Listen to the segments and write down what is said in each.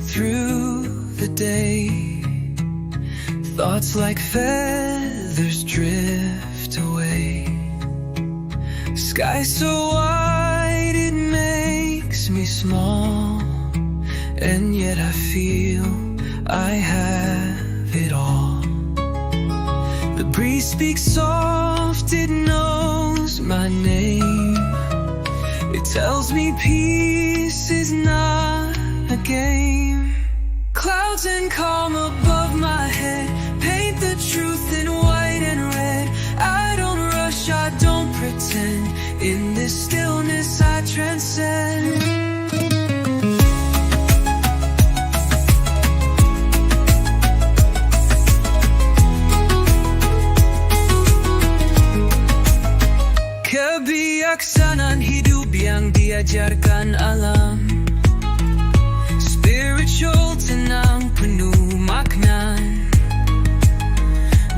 through the day. Thoughts like feathers drift away. Sky so wide it makes me small, and yet I feel I have it all. The breeze speaks soft, it knows my name. It tells me peace is not a game. Clouds and calm above my head paint the truth in white and red. I don't rush, I don't pretend. In this stillness I transcend. Kebijaksanaan hidup yang diajarkan alam. Spiritual tenang penuh makna.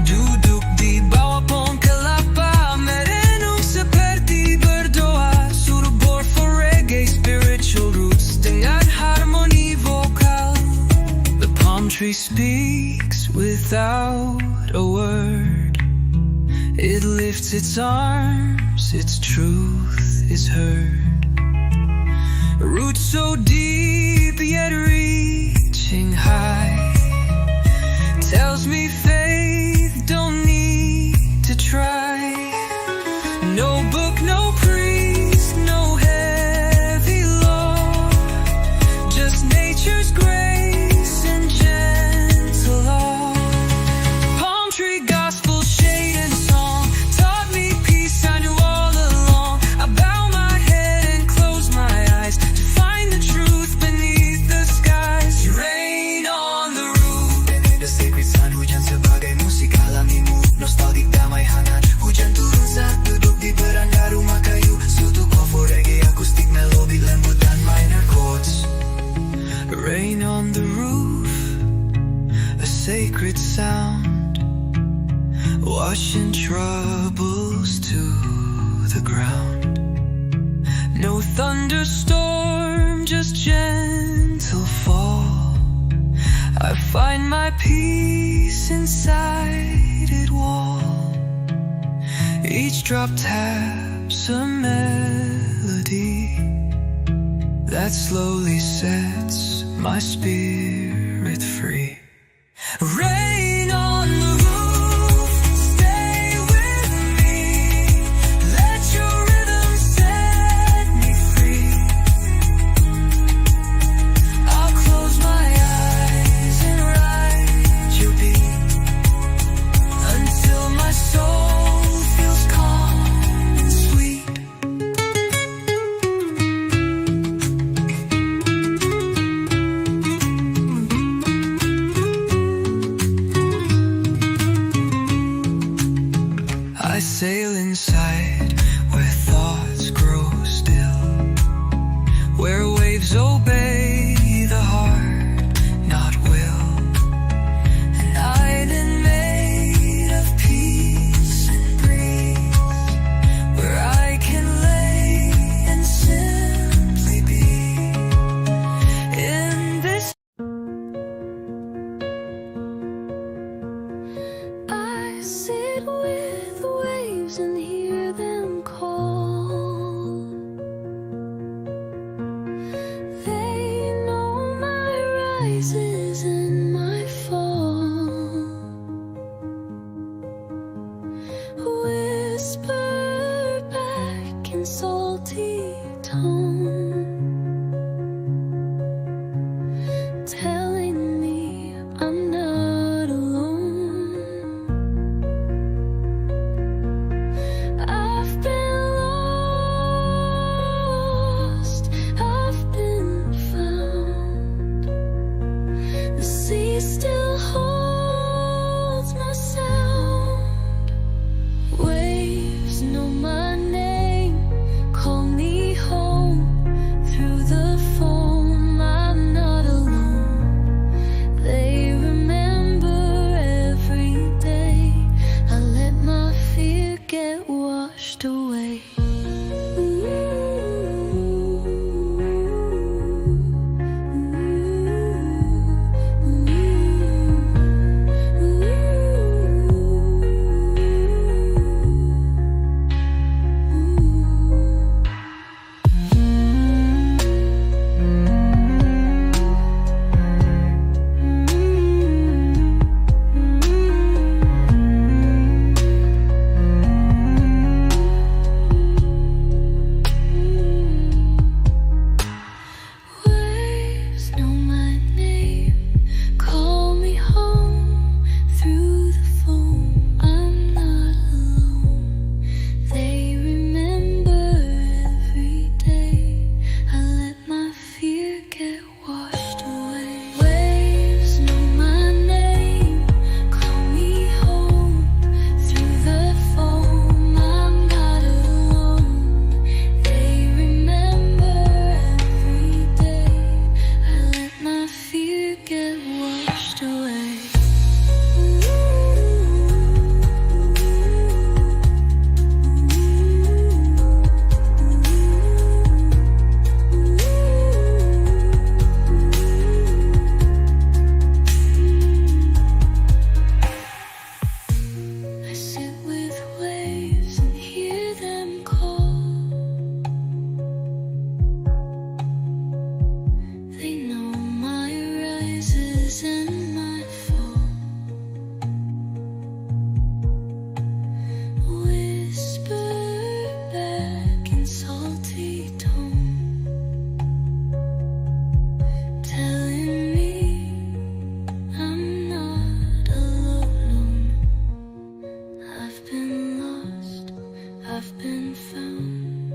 Duduk di bawah pohon kelapa, merenung seperti berdoa. Suruh bor for reggae, spiritual roots dengan harmoni vokal. The palm tree speaks without a word. It lifts its arms, its truth is heard. Roots so deep yet reaching high, tells me faith don't need to try. No book, no priest, no heavy law, just nature's grace and gentle awe. Palm tree gospel, shade and song taught me peace I knew all along. I bow my head and close my eyes to find the truth beneath the skies. You rain on the roof, and in the sacred sun, hujan sebagai musik alamimu. Nostalgic damai hangat, hujan turun saat duduk di beranda rumah kayu. Suntuk for reggae, acoustic melodic lembut dan minor chords. Rain on the roof, a sacred sound, washing troubles to the ground. No thunderstorm, just gentle fall. I find my peace inside it wall. Each drop taps a melody that slowly sets my spirit free. Rain on the roof, stay with me. Let your rhythm set me free. I'll close my eyes and ride your beat until my soul feels calm and sweet. I sail inside where thoughts grow still, where waves obey the heart, not will. An island made of peace and breeze, where I can lay and simply be. In this I sit with the waves and hear them call. They know my rises and my fall. Whisper back in salty tone, telling me I'm not alone. I've been lost, I've been found. The sea still holds my sound. Waves know my name, call me home. Through the foam, I'm not alone. They remember every day. I let my fear get washed away. fear get washed away. I sit with waves and hear them call. They know my rises and my fall. Whisper back in salty tone, telling me I'm not alone. I've been lost, I've been found.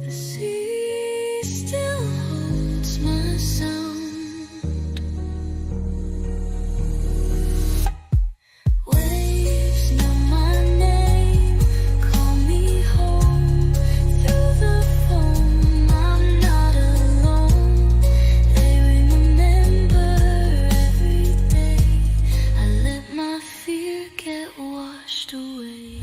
The sea still holds my sound. Waves know my name, call me home. Through the foam, I'm not alone. They remember every day. I let my fear get washed away.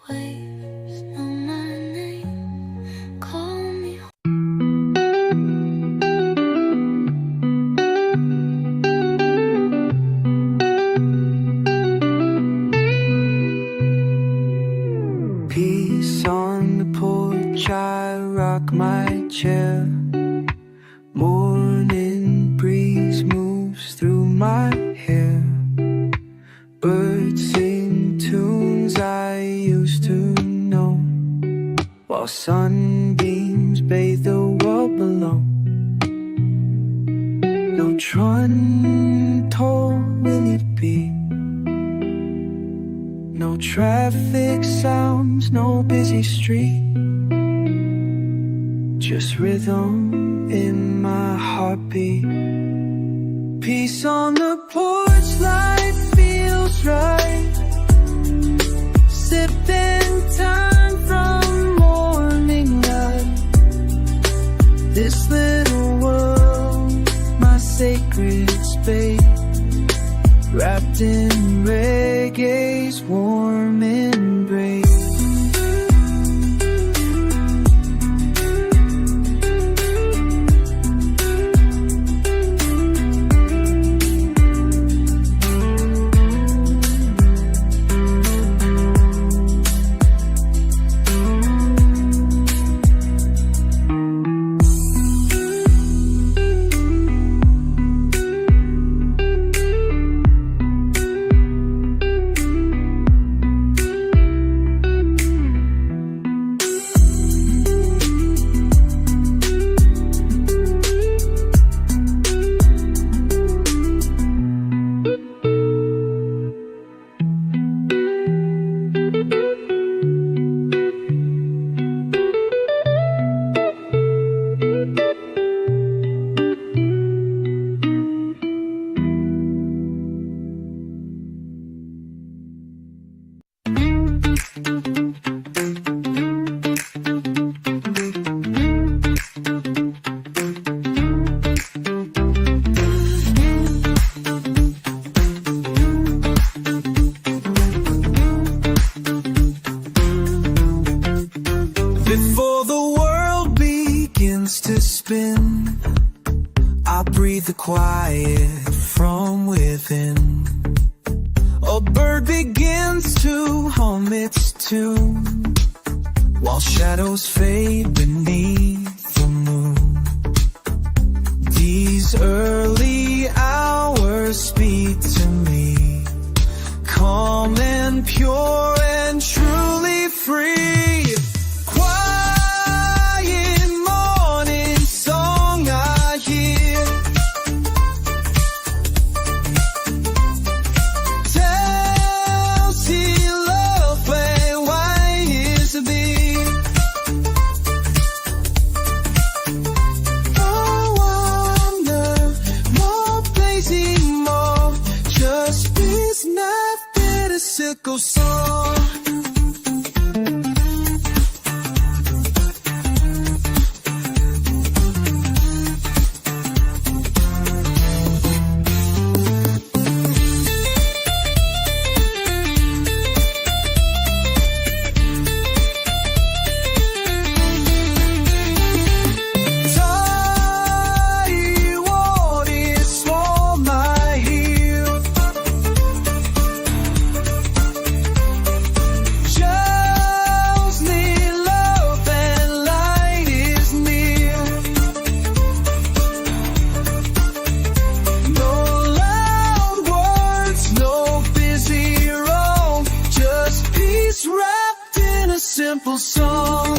Waves know my name, call me Peace on the porch, I rock my chair. Morning breeze moves through my hair. Birds sing tunes I used to know, while sunbeams bathe the world below. No trun toll will it be, no traffic sounds, no busy street. Just rhythm in my heartbeat. Peace on the porch, life feels right. Sipping time from morning light. This little world, my sacred space, wrapped in reggae's warm embrace. Before the world begins to spin, I breathe the quiet from within. A bird begins to hum its tune, while shadows fade beneath the moon. These early hours speak to me, calm and pure and truly free. Quiet morning song I hear, tells he love play why is to be. simple song. Simple song.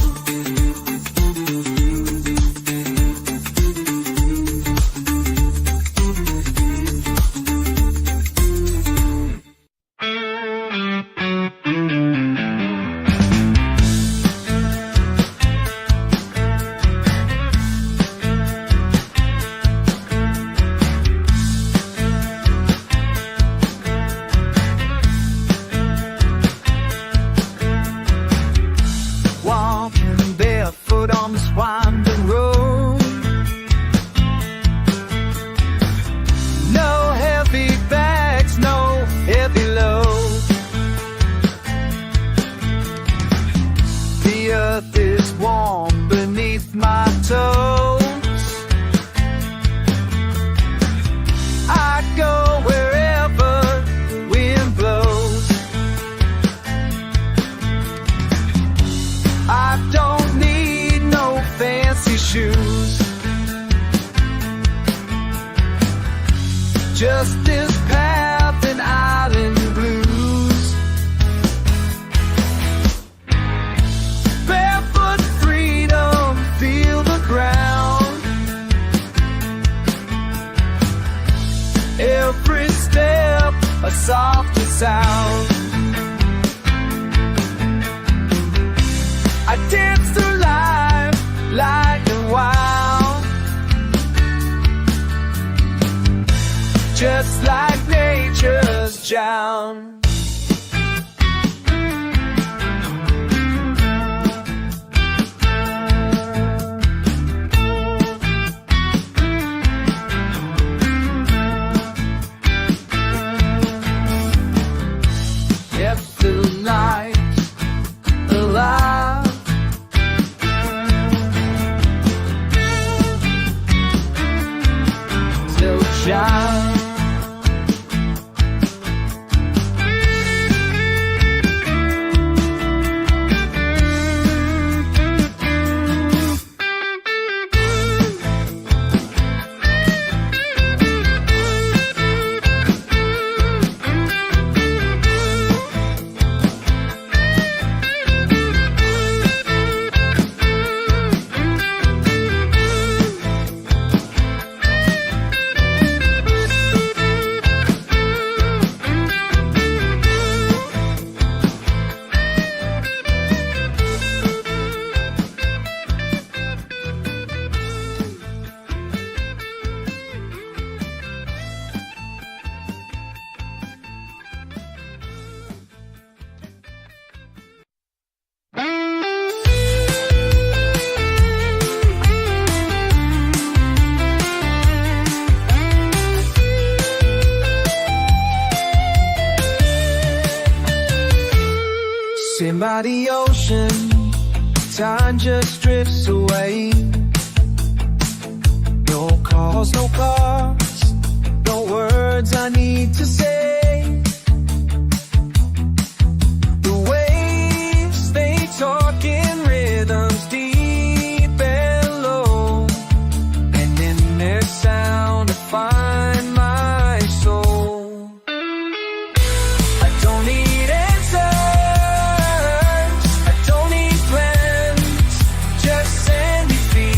Just this path and island blues. Barefoot freedom, feel the ground. Every step a softer sound. I dance through life like a wild, just like nature's drown. Kept the night alive. Still shine. Sitting by the ocean, time just drifts away. No calls, no cars, no words I need to say. The waves, they talk in rhythms deep and low, and in their sound I find my soul. I don't need answers, I don't need plans, just send me feet.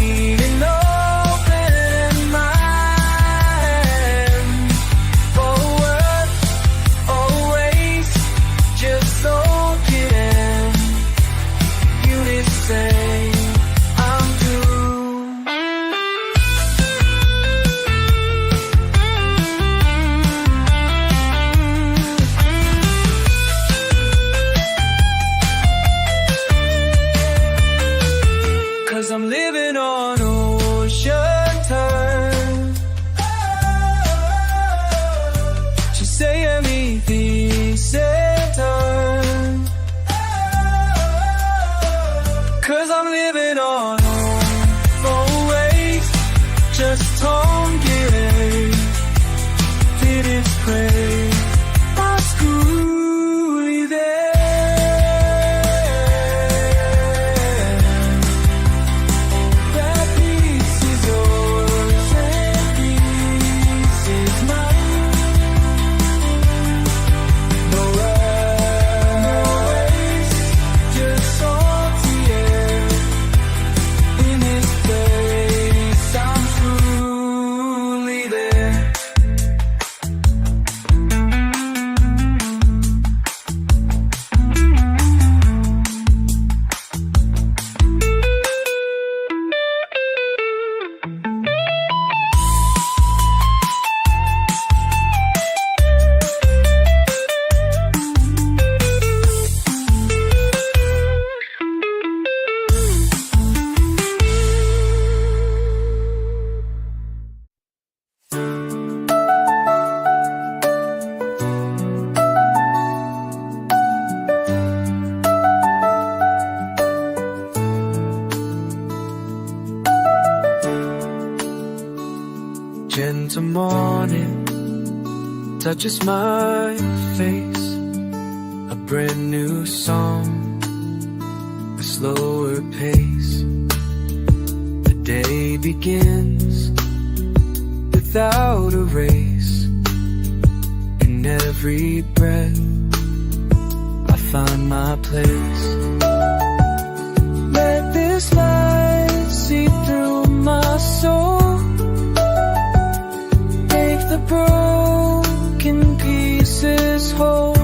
gentle morning touches my face. A brand new song, a slower pace. The day begins without a race. In every breath I find my place. Let this light seep through my soul. Make the broken pieces whole.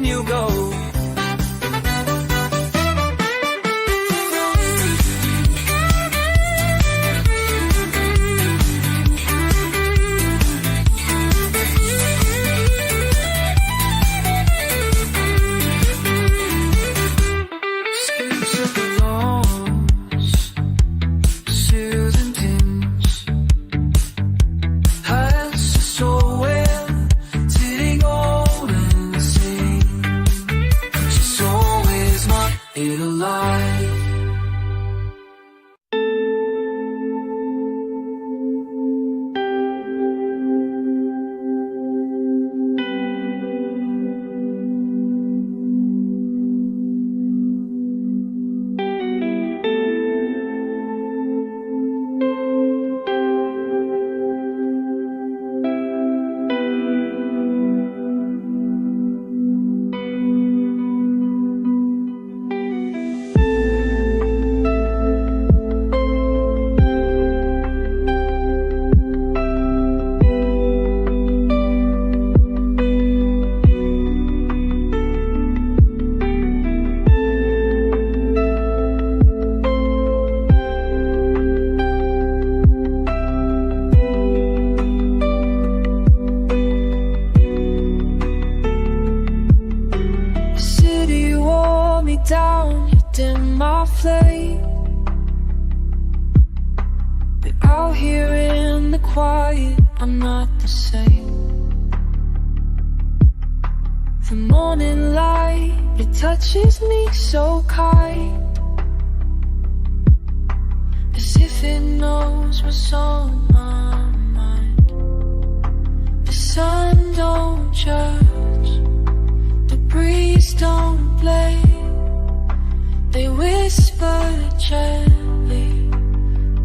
when you go. Down, you dim my flame. But out here in the quiet, I'm not the same. The morning light, it touches me so kind, as if it knows what's on my mind. The sun don't judge, the breeze don't blame. They whisper gently,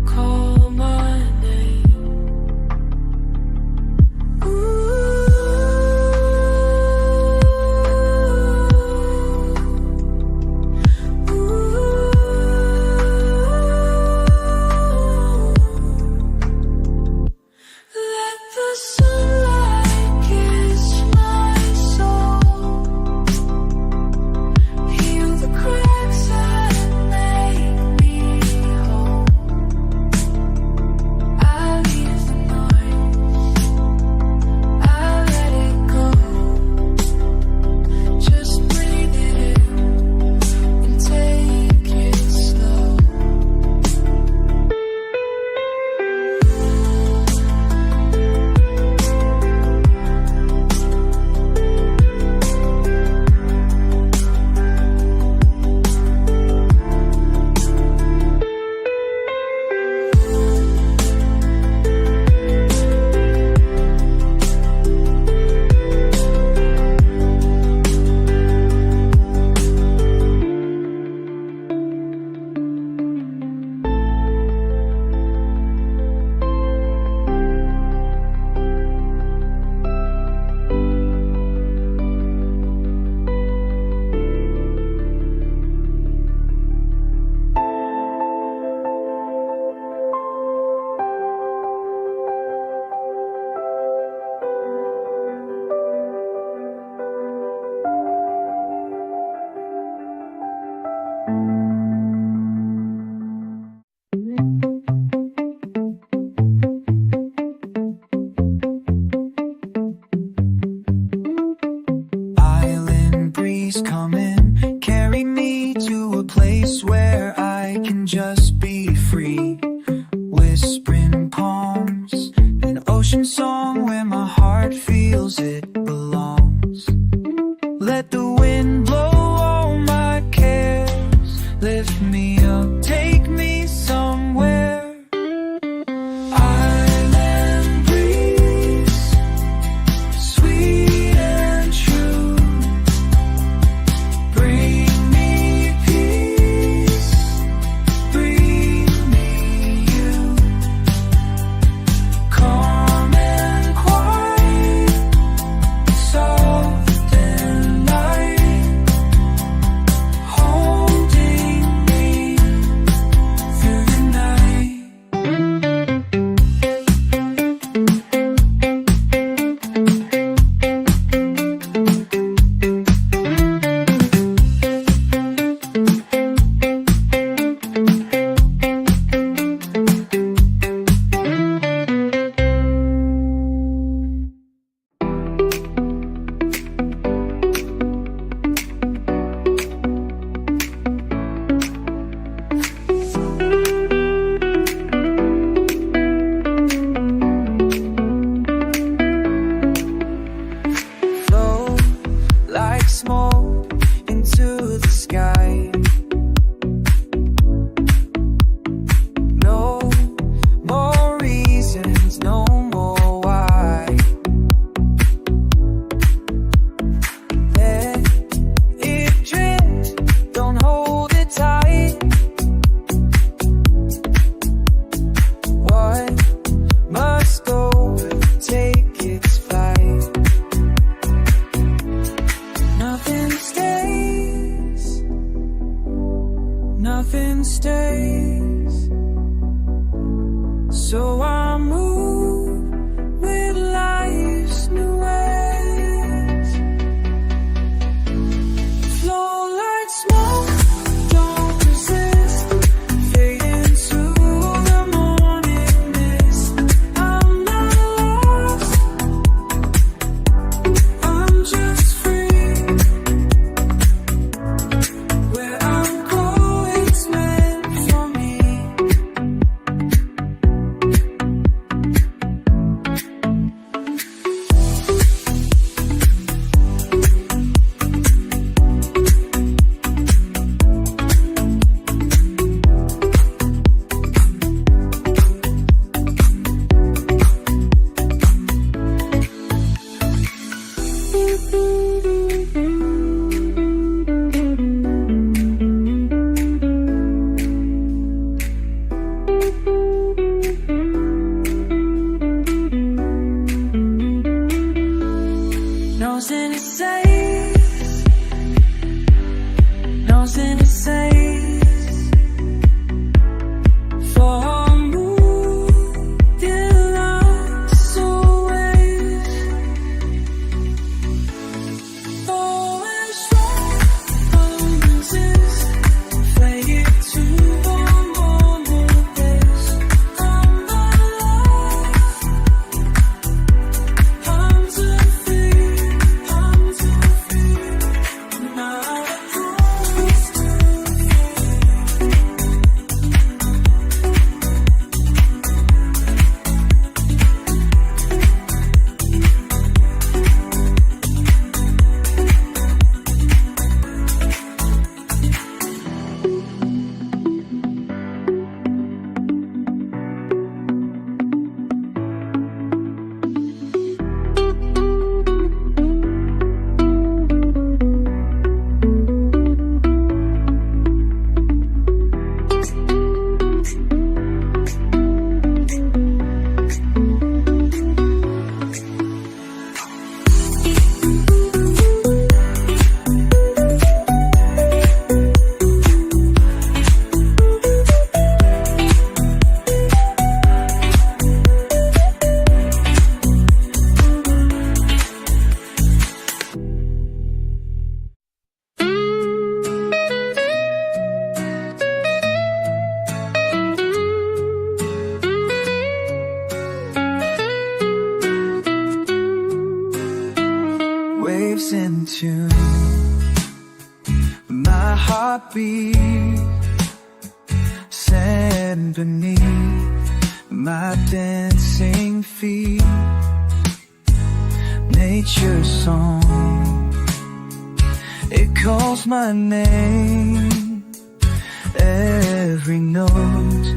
call my name. Ooh. Ooh. Let the sunlight kiss my soul, heal the cracks and make me whole. I leave the noise, I let it go. Just breathe it in and take it slow. Island breeze come in, carry me to a place where I can just be free. Whispering palms, an ocean song where my heart feels it belongs. Let the wind blow all my cares, lift me up, take me somewhere. Island breeze, sweet and true, bring me peace, breathe stays. So I move with life's new ways. Flow like smoke, don't resist. Fade into the morning mist. I'm not lost, I'm just free. Where I'm going meant for me. Nothing to say, nothing to say. For a mood in lots of ways. Always strong, promises. Play it to the moment days. I'm not lost, I'm too free. I'm too free. Not close to waves in tune. My heartbeat sand beneath my dancing feet. Nature's song, it calls my name. Every note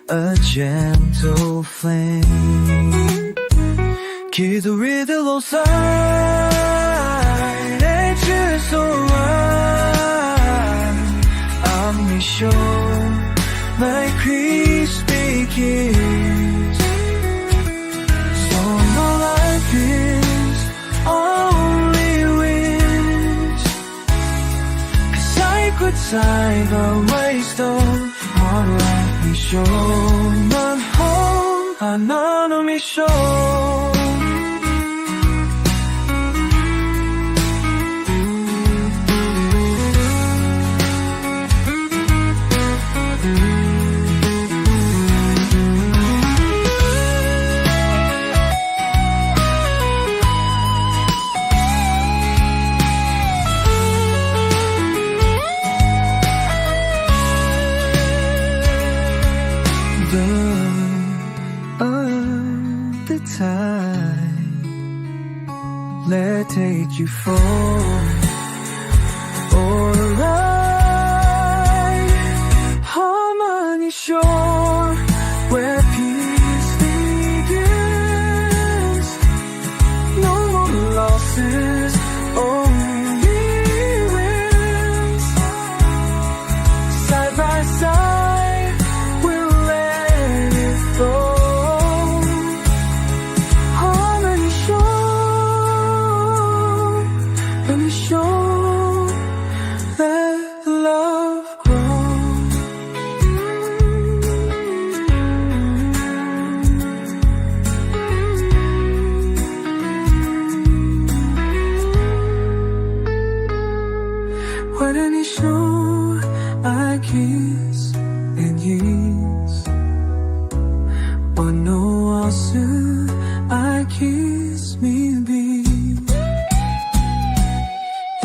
a gentle flame. 기도리들로 sigh. Nature's so right. I'm sure my crispy kiss. So my life is only wish. 'Cause I could save a waste of hard life. Me sure 난 home 하나는 미쇼. The time, let's take you for a ride. Harmony shore, where peace begins. No more losses, only wins. Side by side, we'll let it flow.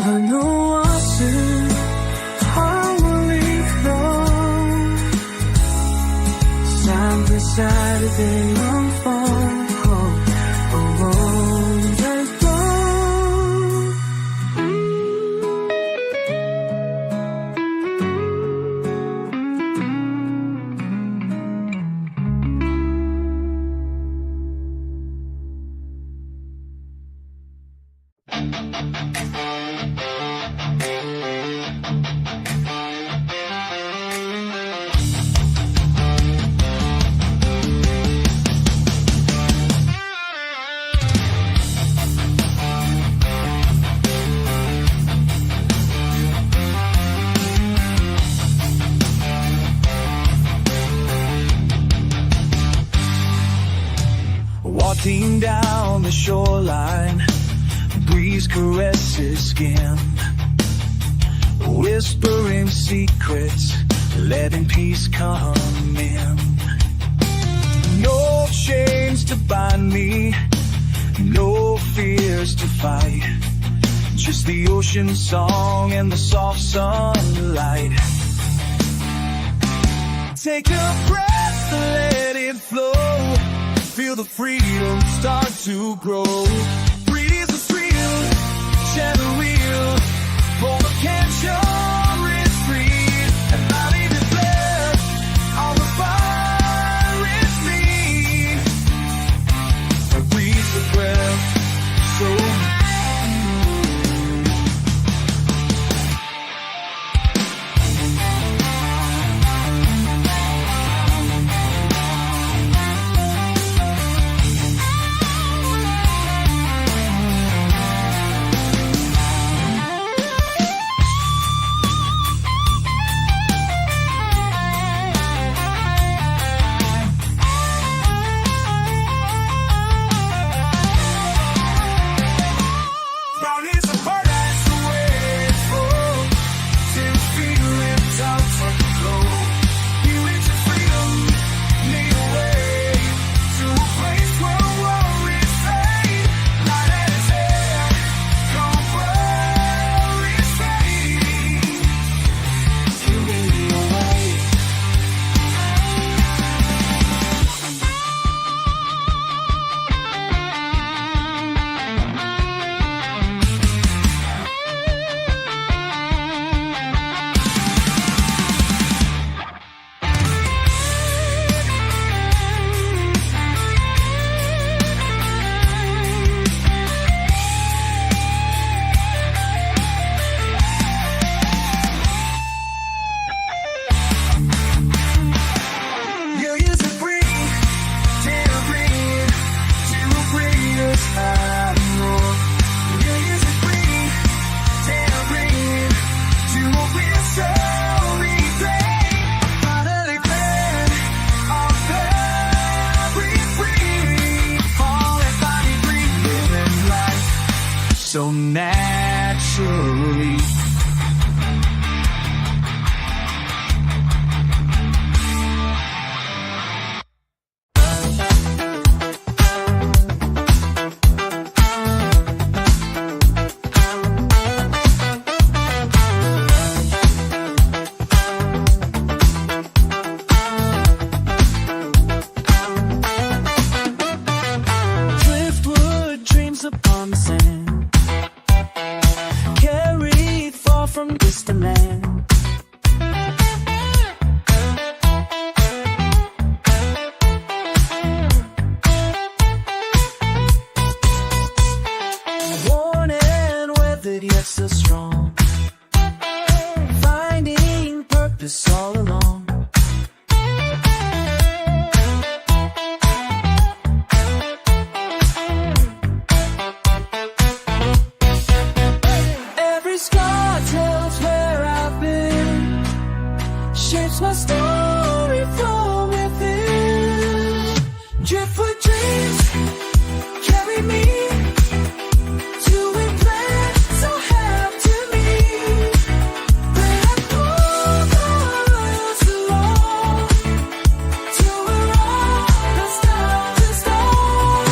어느 옷은 harmoni로 Side by side they unfold. Walking down the shoreline, breeze caresses skin, whispering secrets, letting peace come in. No chains to bind me, no fears to fight, just the ocean song and the soft sunlight. Take a breath, let it flow. Feel the freedom start to grow. Breathe the thrill, share the real. For the capture is free, and I leave it there. On the fire is me. Breathe the breath, so so naturally. Driftwood dreams upon the sand, carried far from distant land. Worn and weathered yet so strong, finding purpose all along. Every scar tells where I've been, shapes my story from within. Driftwood dreams carry me to a place so half to me, where I pull the roads along to a road that's stop to stone.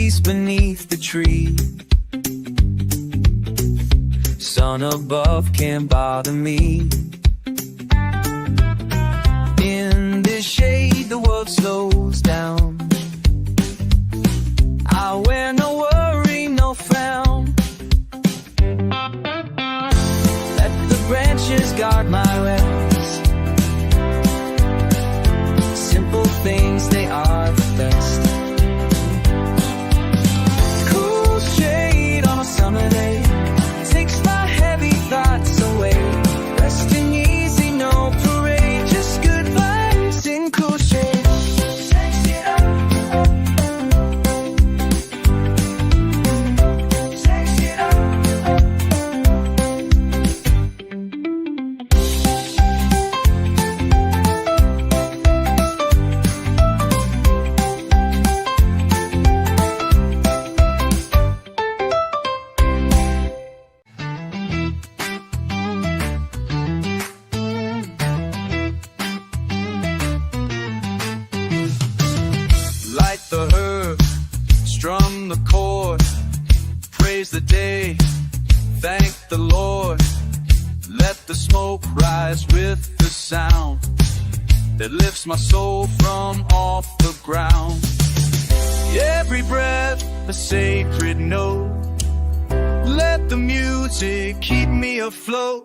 peace beneath the tree. Sun above can't bother me. In this shade the world slows down. I wear no worry, no frown. Let the branches guard my rest. Simple things, they are the best. Cool shade on a summer day takes my heavy thoughts away. Resting easy, no parade, just good vibes in cool shade. Sex it up. Sex it up. Light the herb, strum the chord, praise the day, thank the Lord. Let the smoke rise with the sound that lifts my soul from off the ground. Every breath a sacred note. Let the music keep me afloat.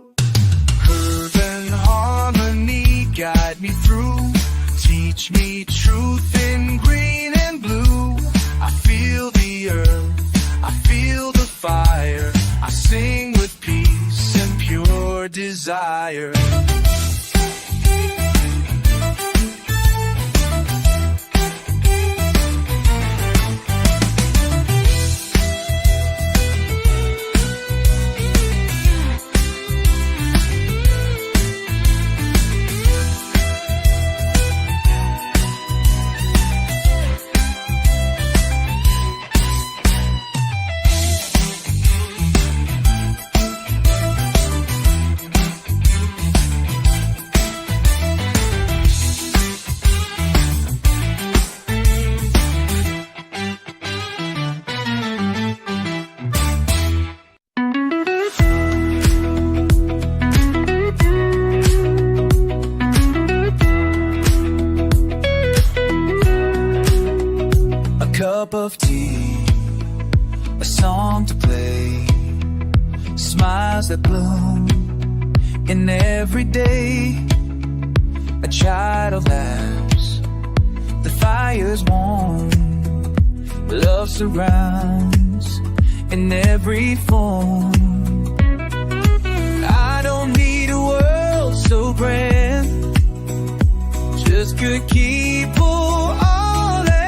Curve and harmony guide me through. Teach me truth in green and blue. I feel the earth, I feel the fire. I sing with peace and pure desire. Cup of tea, a song to play, smiles that bloom in every day. A child laughs, the fire's warm, love surrounds in every form. I don't need a world so grand, just good people all in.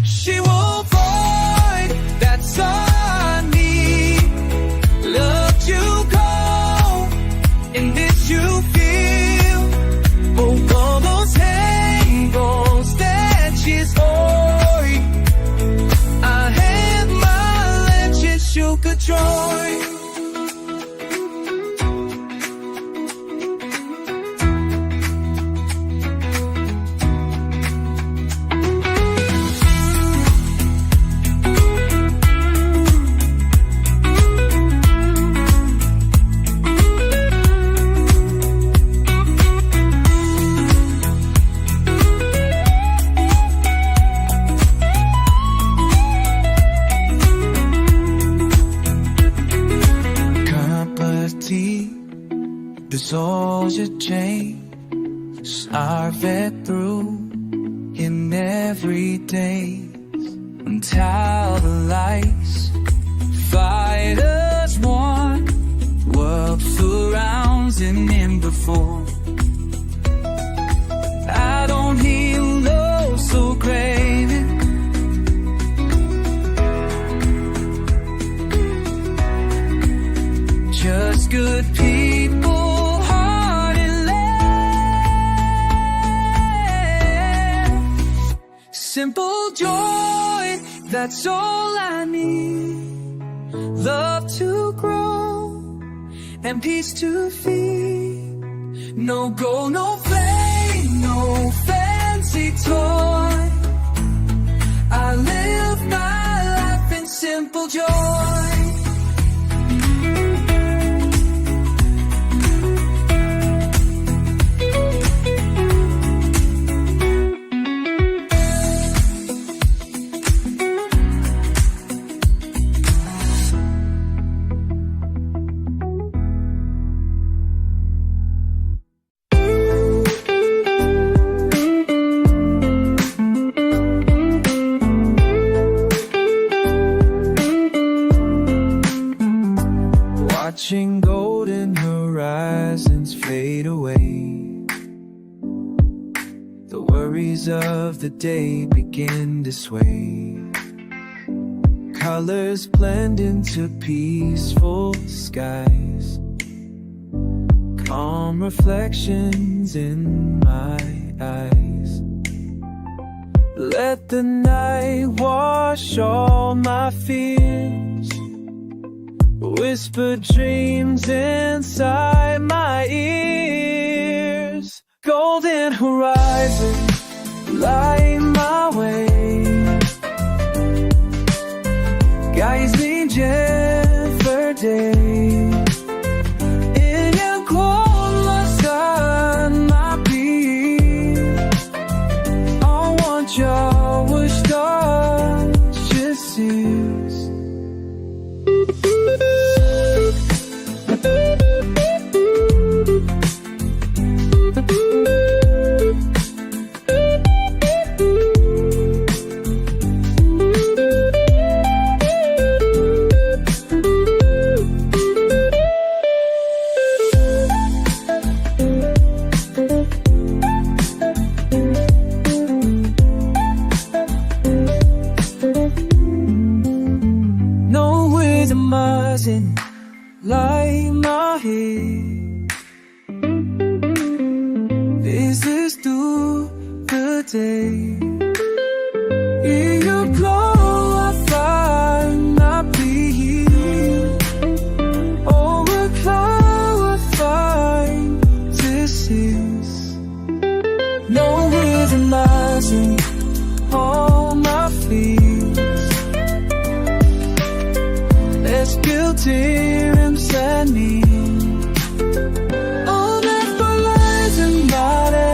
She won't void, that's all I need. Love to go, and this you feel. Oh, all those angles that she's holding. I have my legend, you could join. The soldier chains are fed through in every day until the lights fight as one. World surrounds him in before. I don't hear love so craving. Just good people. Simple joy, that's all I need. Love to grow and peace to feed. No gold, no fame, no fancy toy. I joyful joy. Watching golden horizons fade away, the worries of the day begin to sway. Colors blend into peaceful skies, calm reflections in my eyes. Let the night wash all my fears, whisper dreams inside my ears. Golden horizons light my way, guides me for day. In your glow, my sun, my peace. I want your wish to cease. Light my head, this is through the day. In your glow I find my peace, over cloud I find distance. No rhythm lies in all my fears. Let's build dreams and me. All that lies in body.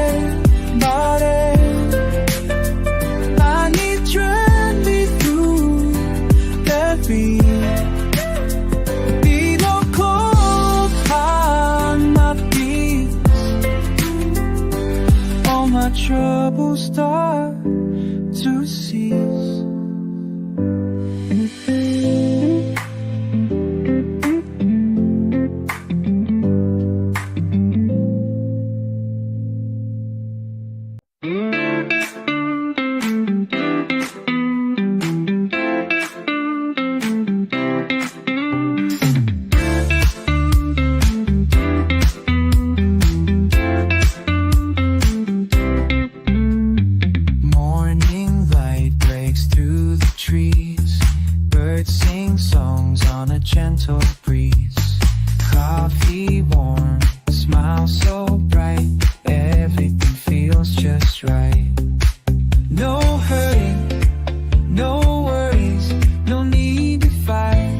I need strength me through that beat. Be no cold on my feet. All my troubles start to cease. Gentle breeze, coffee warm, smile so bright, everything feels just right. No hurry, no worries, no need to fight.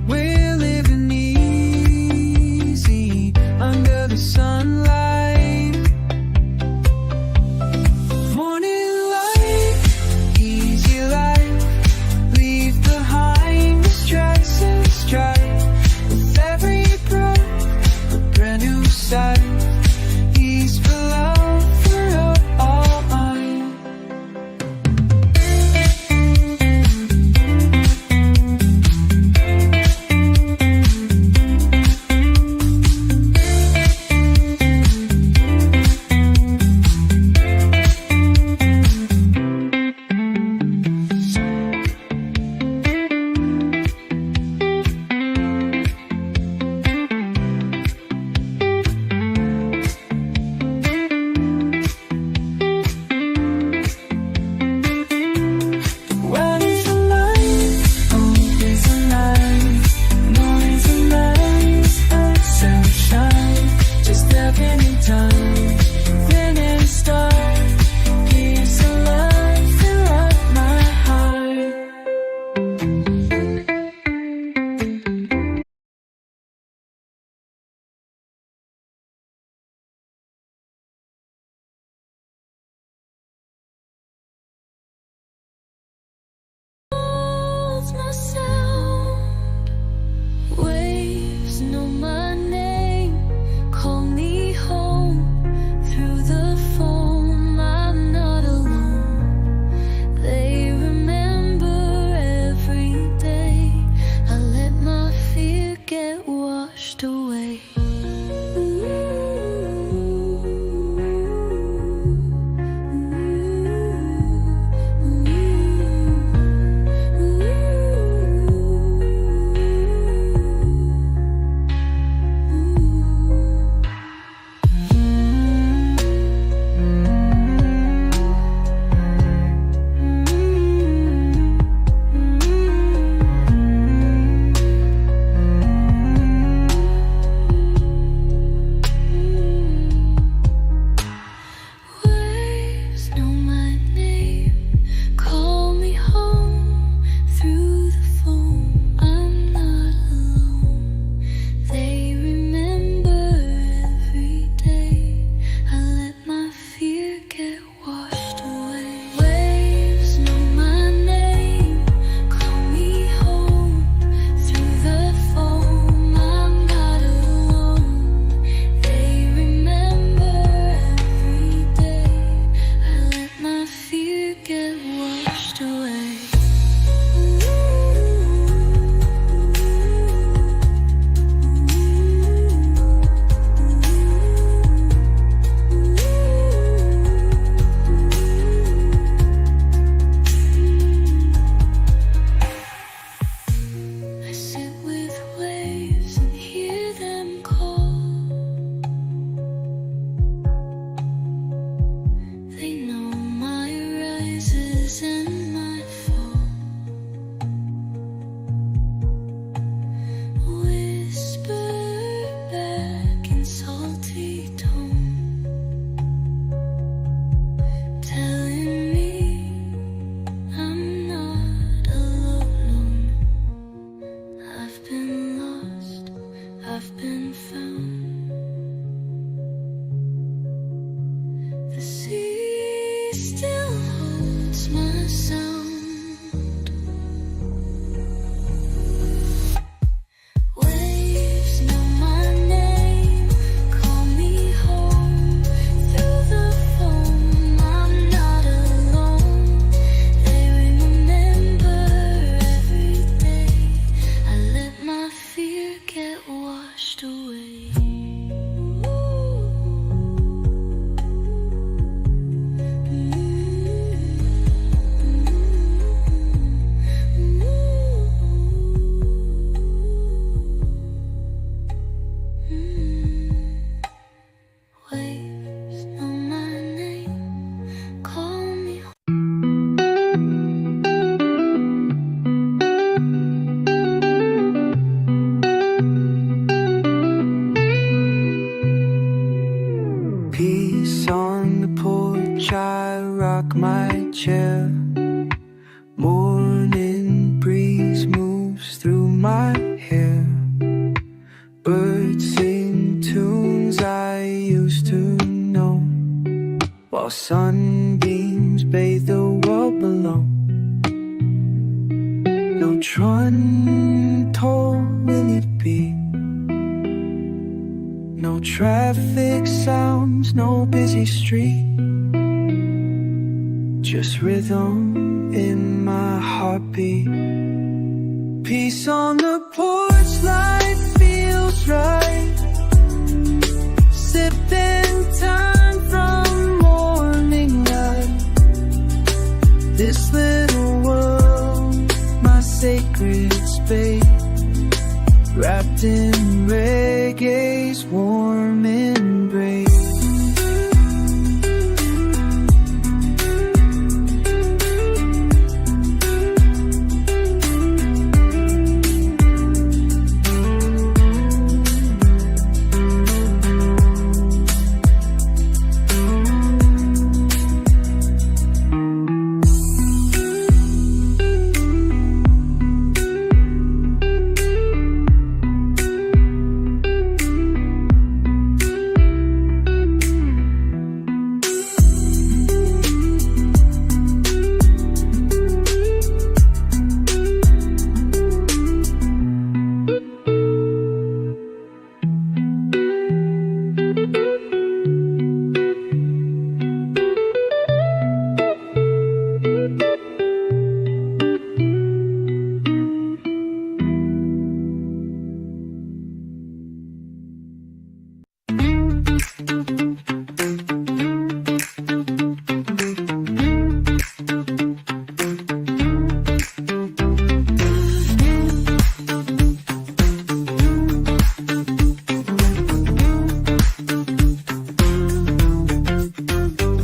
We're living easy under the sunlight. Morning light, easy life, leave behind the stress and strife. With every breath, a brand new Peace on the porch, I rock my chair. Morning breeze moves through my hair. Birds sing tunes I used to know, while sunbeams bathe the world below. No trun toll will it be, no traffic sounds, no busy street, just rhythm in my heartbeat. Peace on the porch, light feels right. Sipping time from morning light. This little world, my sacred space, wrapped in reggae's warm embrace.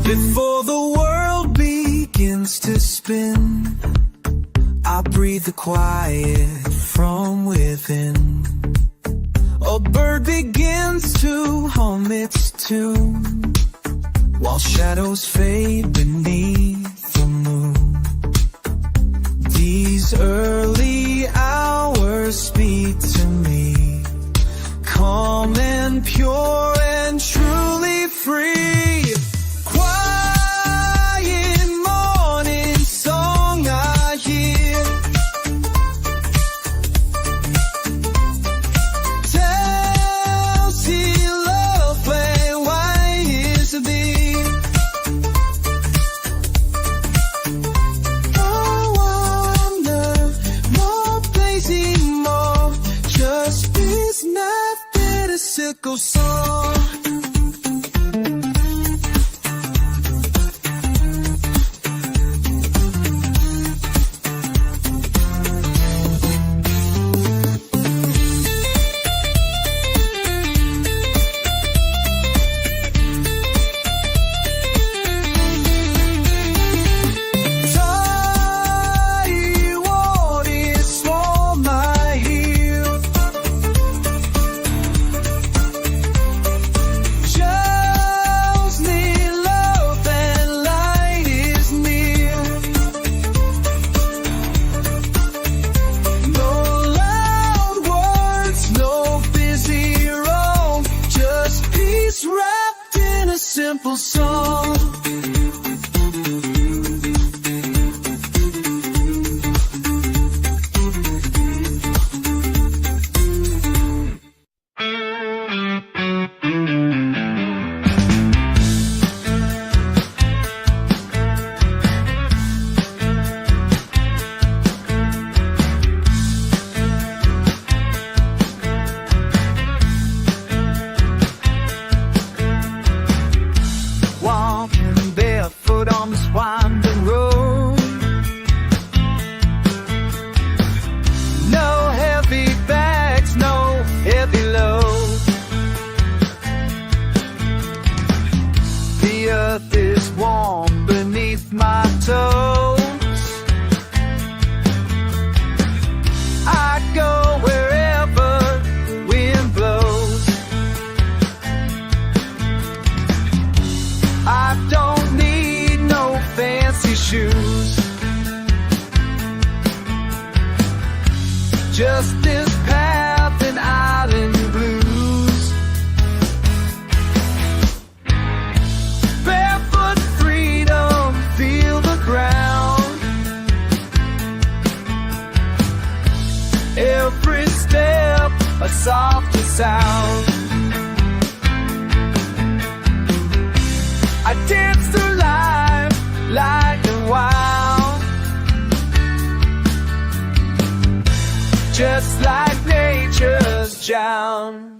Before the world begins to spin, I breathe the quiet from within. A bird begins to hum its tune, while shadows fade beneath the moon. These early hours speak to me, calm and pure and truly free. Sickle song. Simple song. just drown.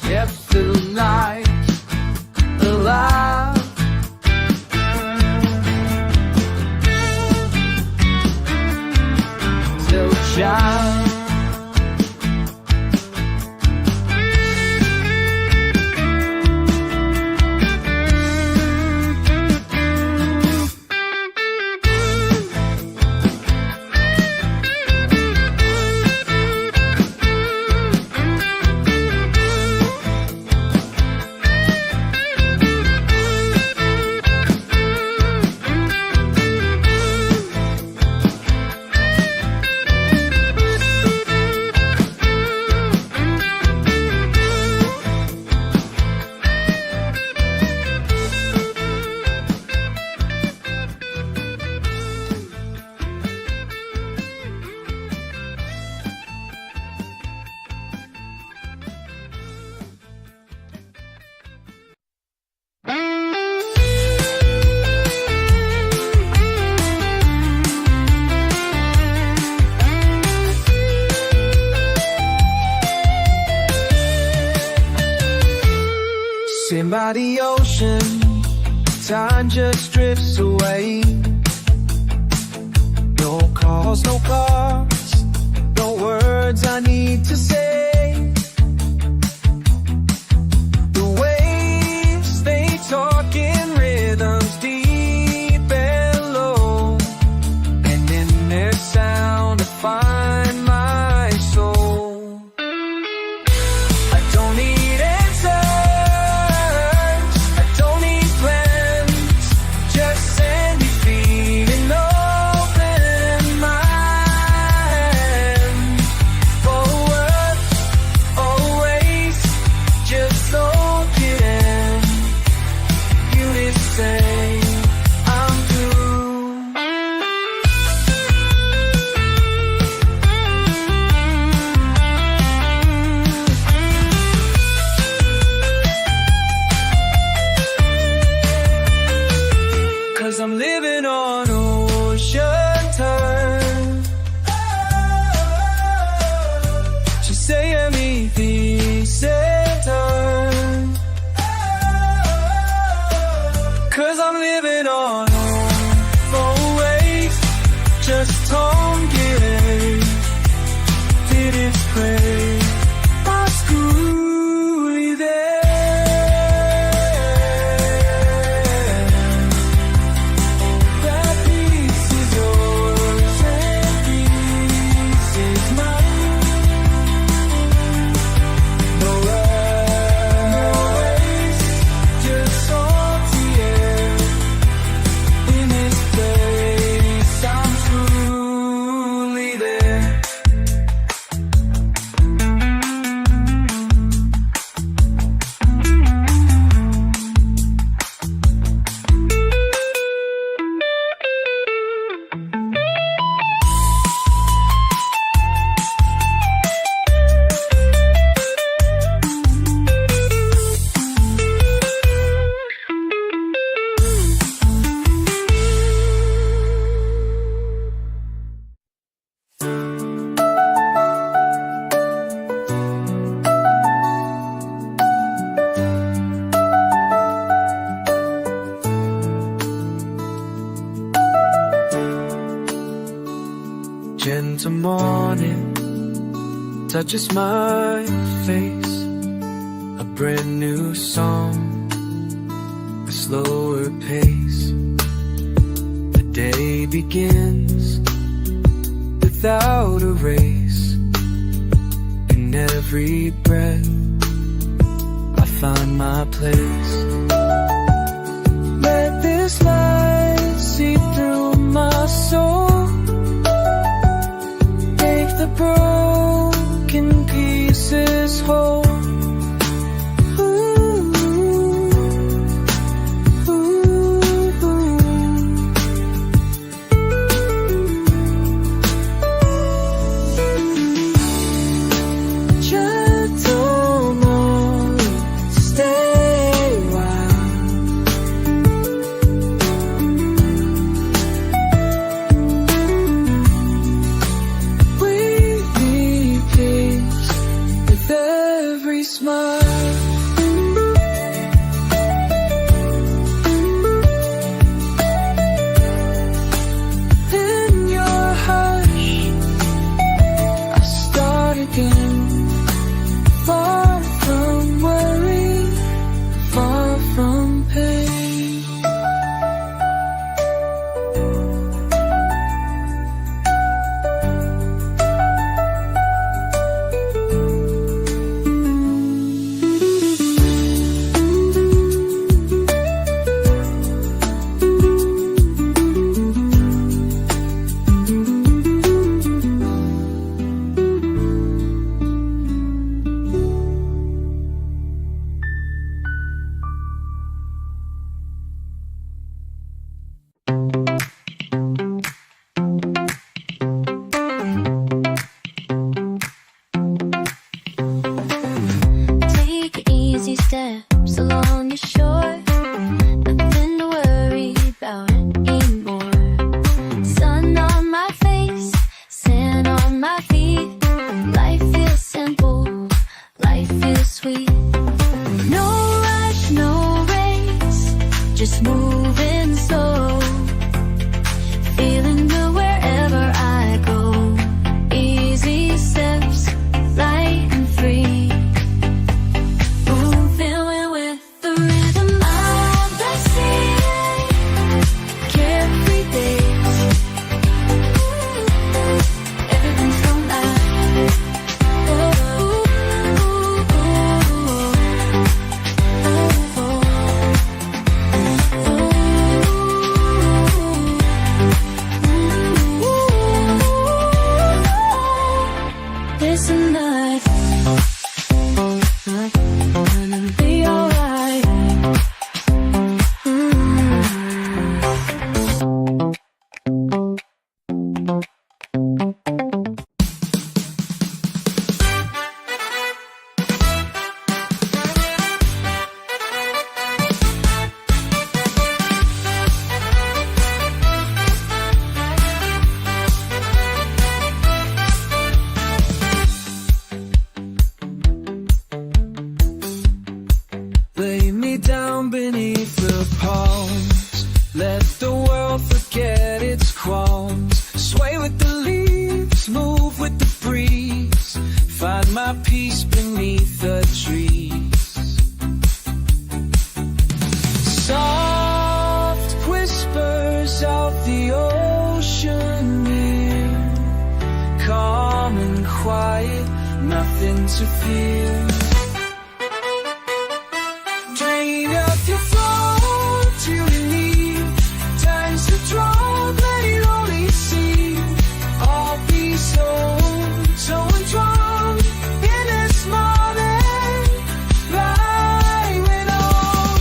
Kept the night alive. Till child. Sitting by the ocean, time just drifts away. No calls, no cars, no words I need to say. The waves, they talk in rhythms deep and low, and in their sound I find my soul. I don't need answers, I don't need plans, just send me feet and open mind. Forward, always, just soak it in. Units say I'm through. Cause I'm living on ocean time. She say I'm time. Cause I'm living on always, just don't get it. Did it pray? My schoolie there. That piece is yours and piece is mine. No waste, just salty air. In this place, I'm truly there. Gentle morning touches my face, a brand new song, a slower pace. The day begins without a race. In every breath I find my place. Let this light seep through my soul, the broken pieces whole. Ooh, ooh, ooh. steps along your shore. Nothing to worry about anymore. Sun on my face, sand on my feet. Life feels simple, life feels sweet. No rush, no race, just moving slow. Feeling good wherever I go. Easy steps, light and free. Moving with the rhythm of the sea. Carefree days, everything's so nice. Listen up, gonna be alright. Lay me down beneath the palms. Let the world forget its qualms. Sway with the leaves, move with the breeze. Find my peace beneath the trees. Soft whispers of the ocean near. Calm and quiet, nothing to fear. Drain up your flow to relieve. Times to drop, let it only see. I'll be so enthralled in this moment. Light it on.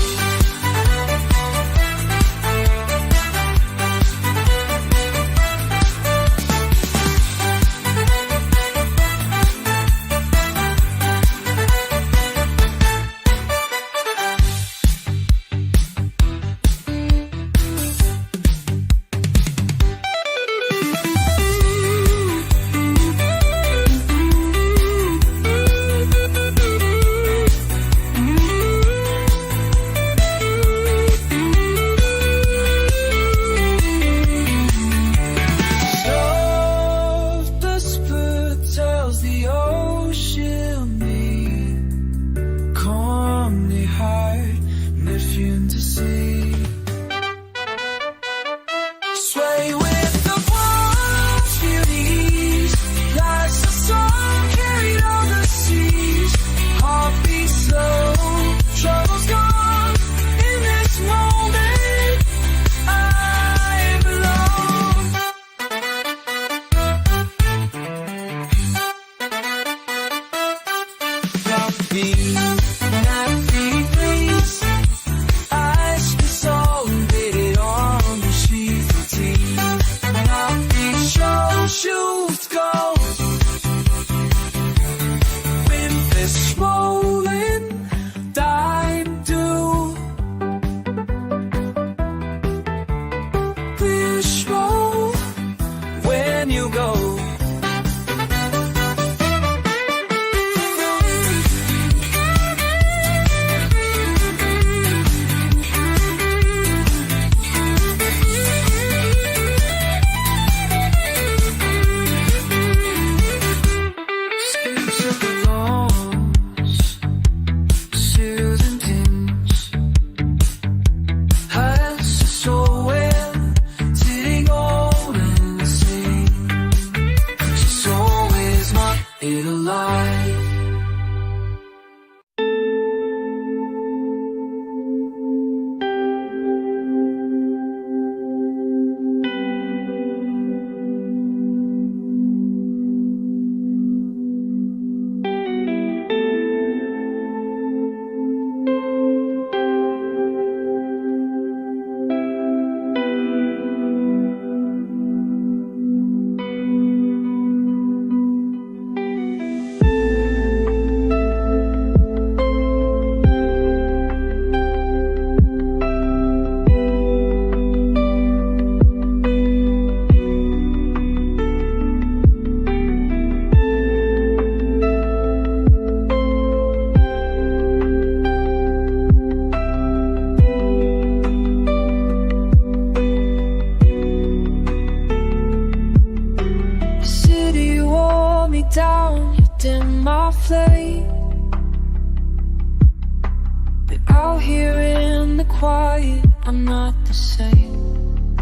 Out here in the quiet, I'm not the same.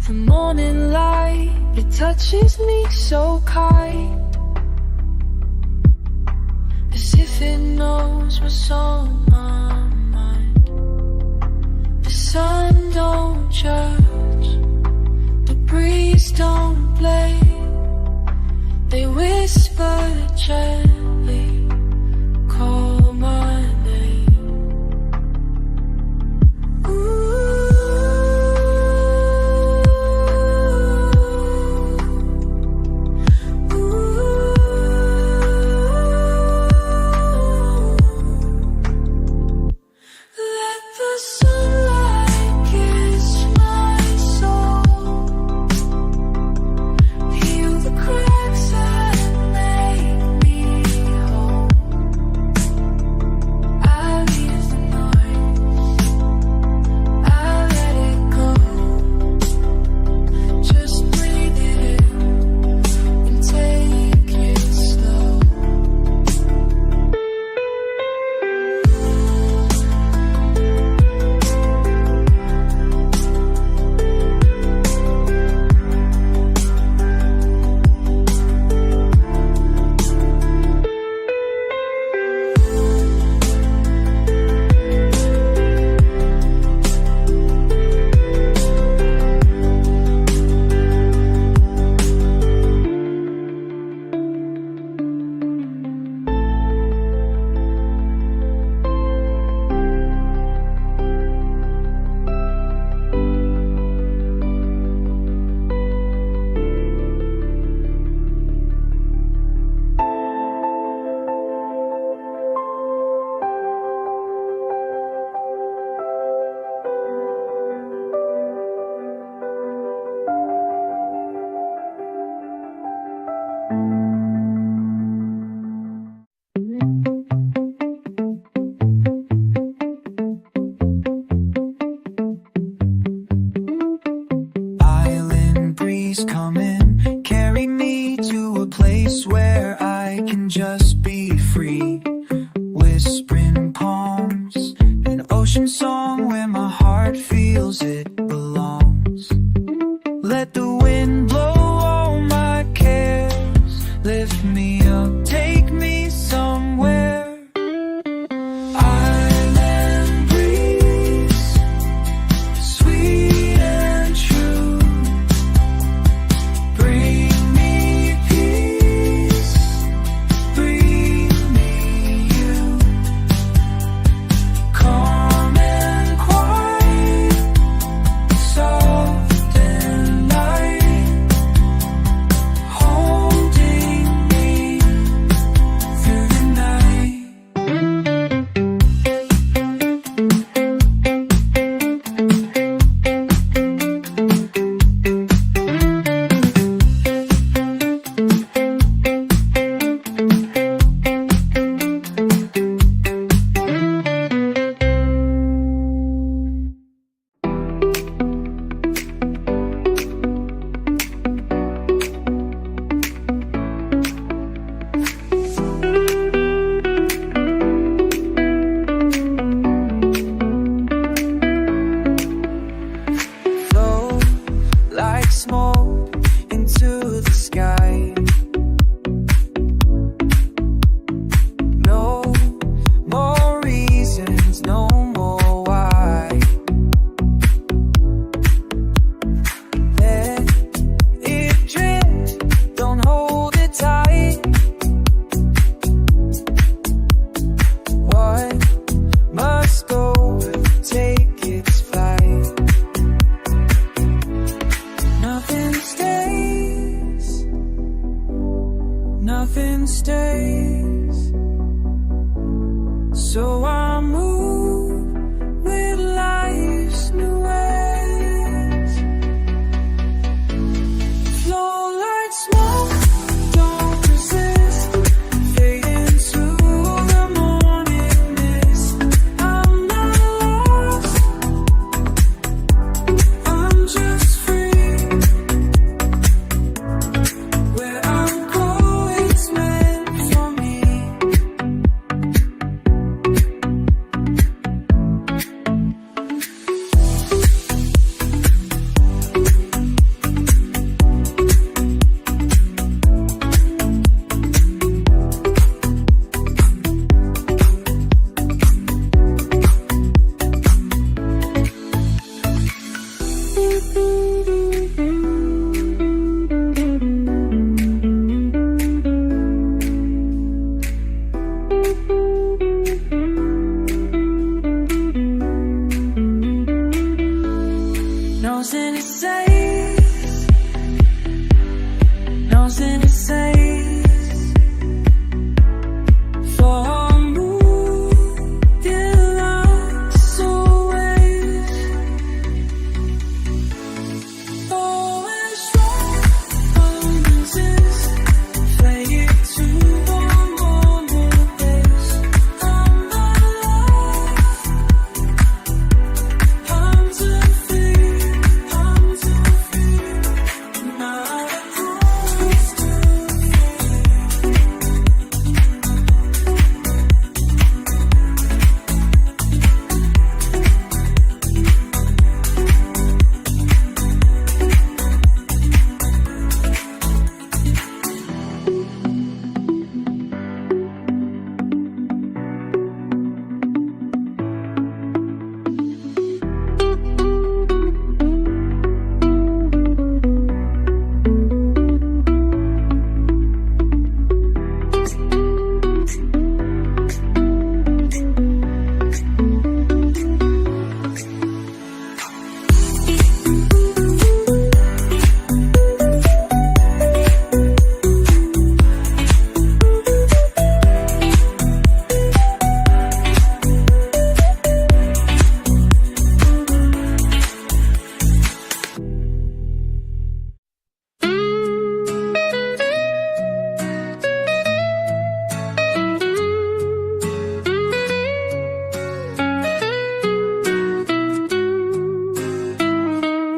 The morning light, it touches me so kind, as if it knows what's on my mind. The sun don't judge, the breeze don't blame. They whisper gently, call my name. Ooh.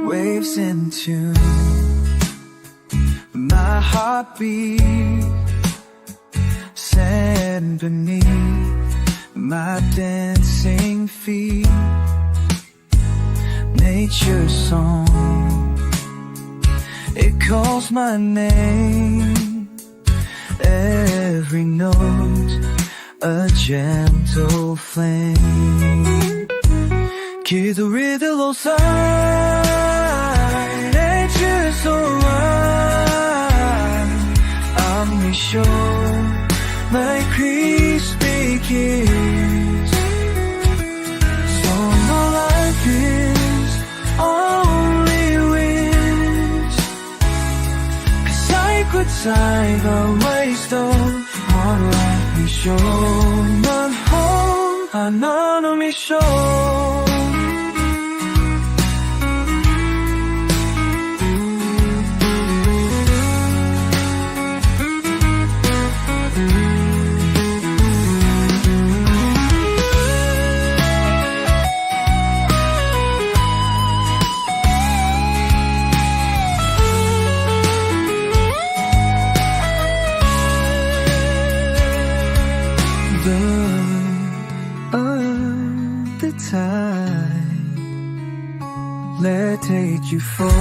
Waves in tune, my heartbeat, sand beneath my dancing feet. Nature's song, it calls my name. Every note, a gentle flame. 기도리들로 nature's alright. I'm sure my crispy kiss. So my life is only wind. 'Cause I could die the waste of one life. I'm sure 난 home, 하나는 미션. The tide, let take you for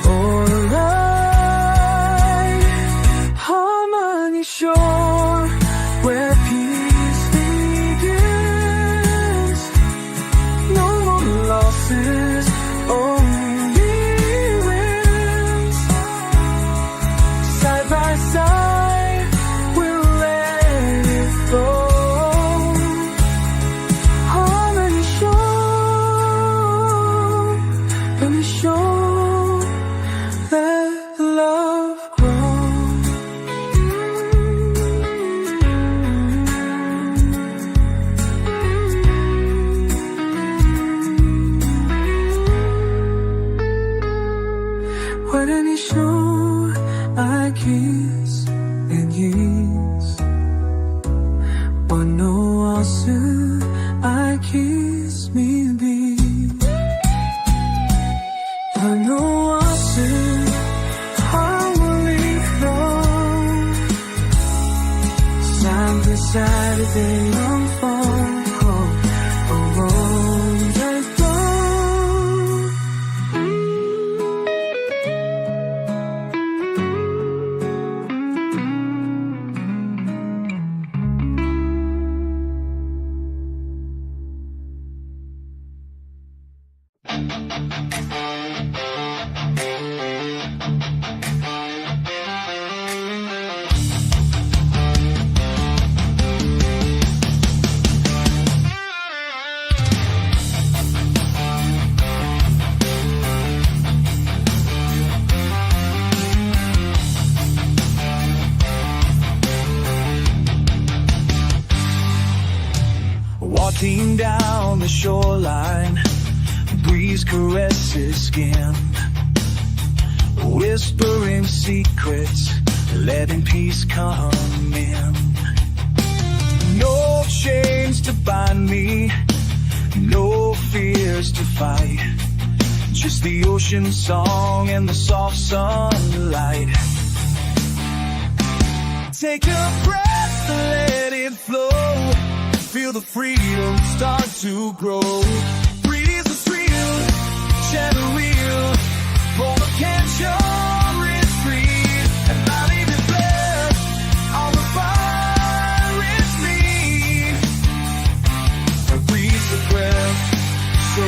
a ride. Harmony shore, where peace begins. No more losses, only wins. Side by side, we'll let it flow. I kiss and yes. One no also I kiss me be. One no also harmony flow. Side by side they unfold. Walking down the shoreline, breeze caresses skin, whispering secrets, letting peace come in. No chains to bind me, no fears to fight, just the ocean song and the soft sunlight. Take a breath, let it flow. Feel the freedom start to grow. Breathe the thrill, shadow wheel. For the cancer is free, and not even blessed. All the fire is me. Breathe the breath, so.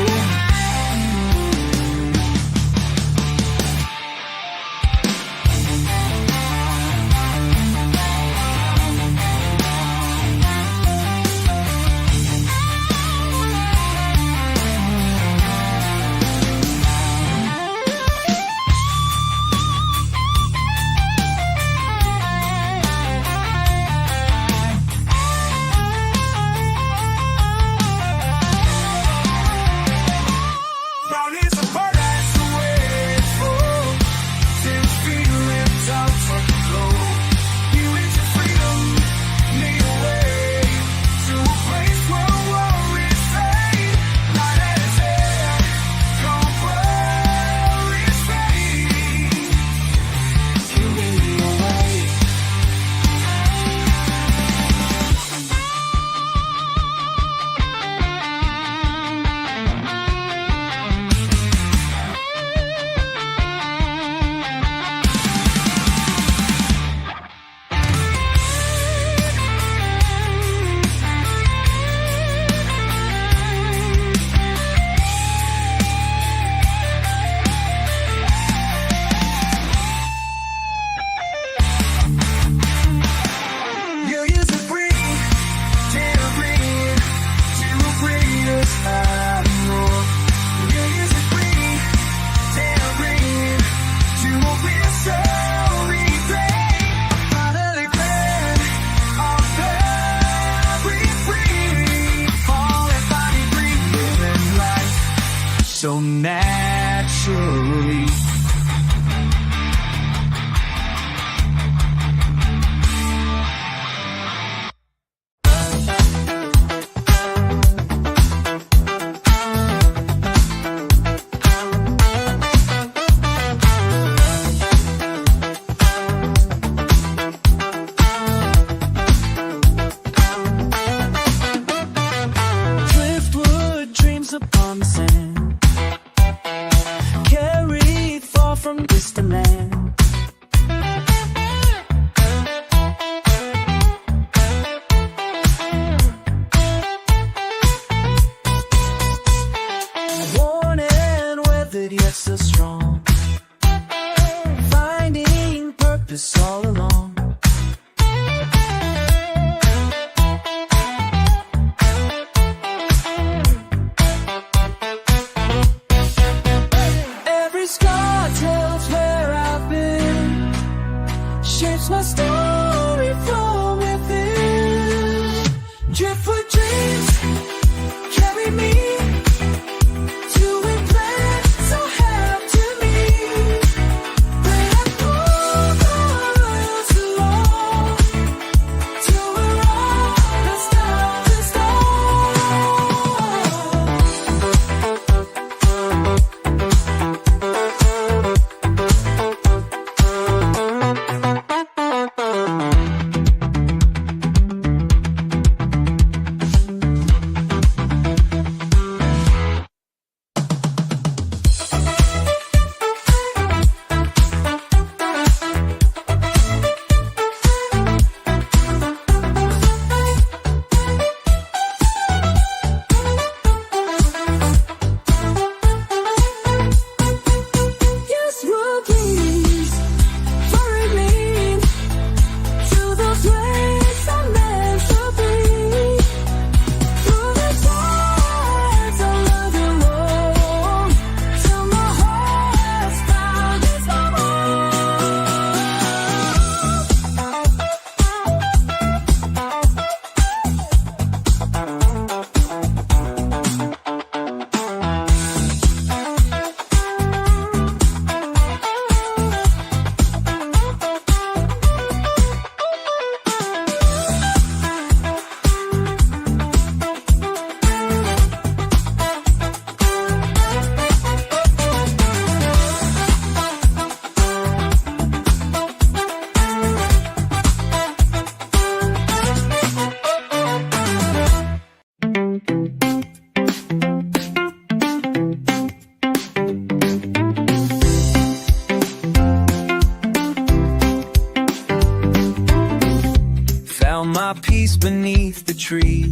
tree.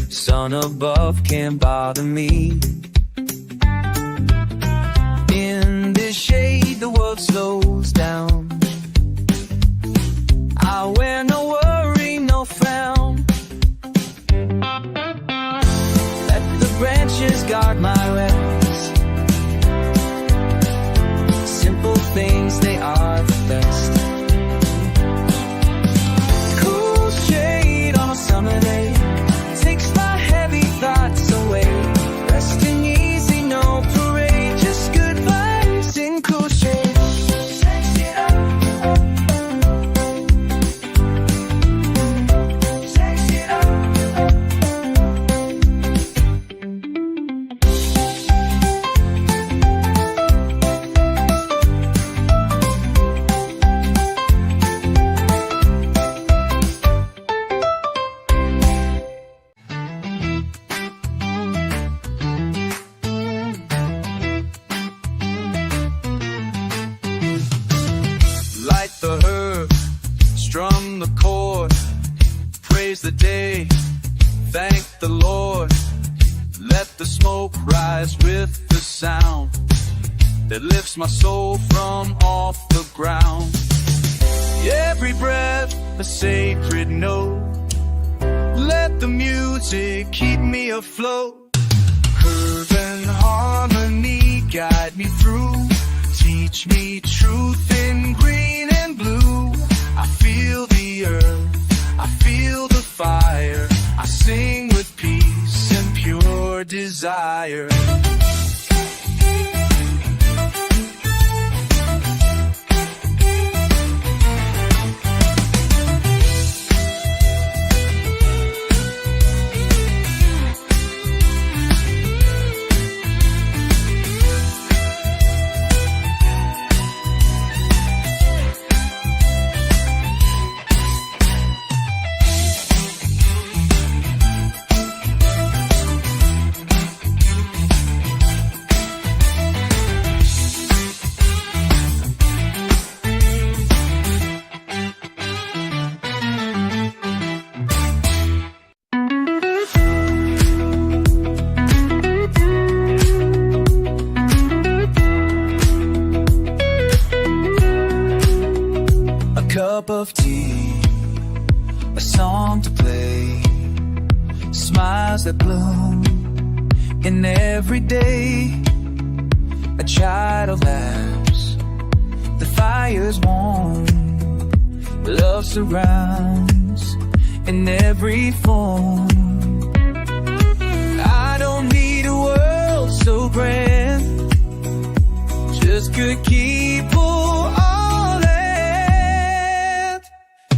Sun above can't bother me. In this shade the world slows down. I wear no worry, no frown. Let the branches guard my rest. Simple things, they are the best. Cool shade on a summer day takes my heavy thoughts away. Resting easy, no parade, just good vibes in cool shade. Sex it up. Sex it up. Light the herb, strum the chord, praise the day, thank the Lord. Let the smoke rise with the sound that lifts my soul from off the ground. Every breath a sacred note, let the music keep me afloat. Curve and harmony guide me through, teach me truth in green and blue. I feel the earth, I feel the fire, I sing with peace and pure desire. Cup of tea, a song to play, smiles that bloom in every day. A child laughs, the fire's warm, love surrounds in every form. I don't need a world so grand, just good people all in.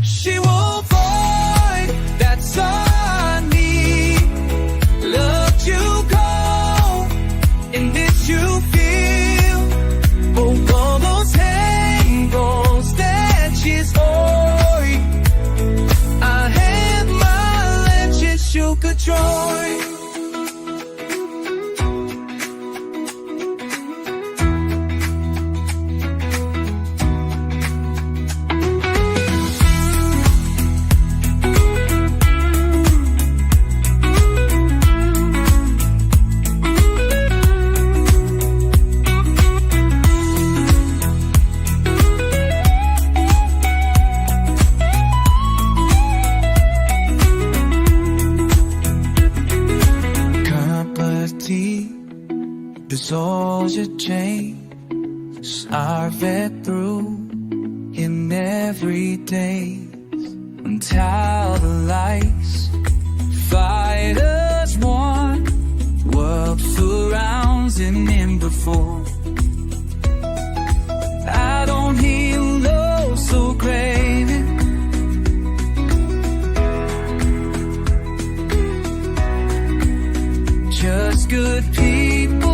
She won't void, that's all I need. Love to go, in this you feel. Oh, all those angles that she's oi. I have my legends you could join. Dissolves your chains, are fed through in every day. Until the lights fight as one, world surrounds him before. I don't hear low so craving, just good people.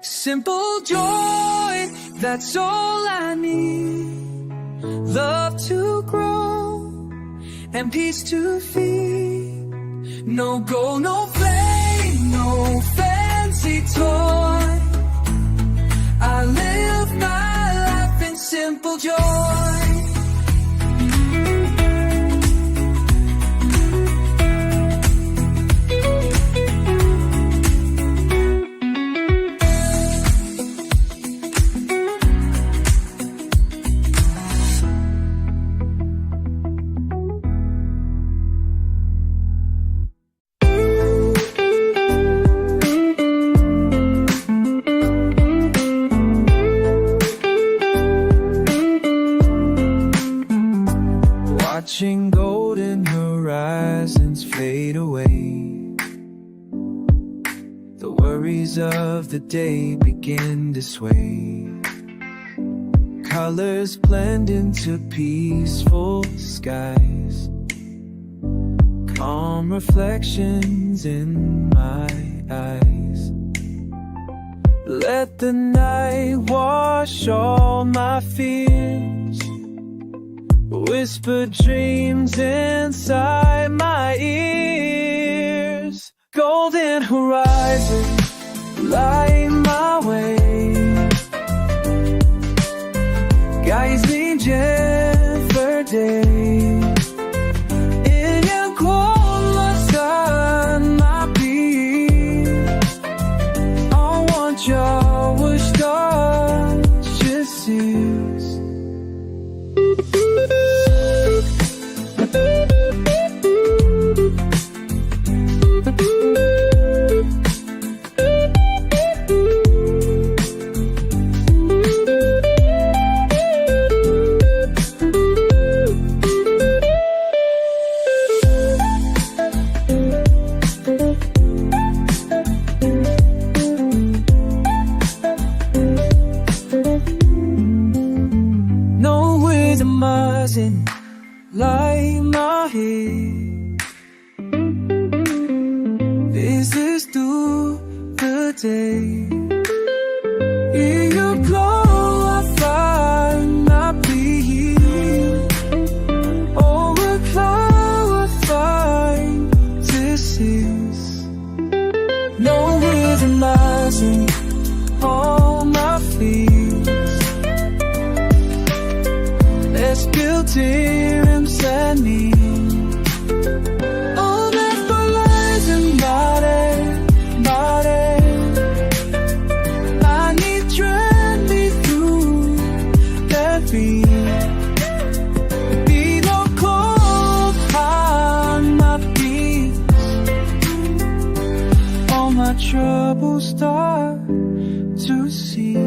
Simple joy, that's all I need. Love to grow and peace to feed. No gold, no flame, no fancy toy. I live my simple joy. Watching golden horizons fade away, the worries of the day begin to sway. Colors blend into peaceful skies, calm reflections in my eyes. Let the night wash all my fears, whisper dreams inside my ears. Golden horizons light my way, guides me just for day. In your glow, my sun, my peace. I want your wish to cease. No wisdom mustn't light my head. This is through the day. In your glow I find my peace. Over cloud I find distance. No wisdom mustn't hold my feet. Let's build dreams and me. All that for lies and body. I need trend me through that beat. Be no cold on my feet. All my troubles start to cease.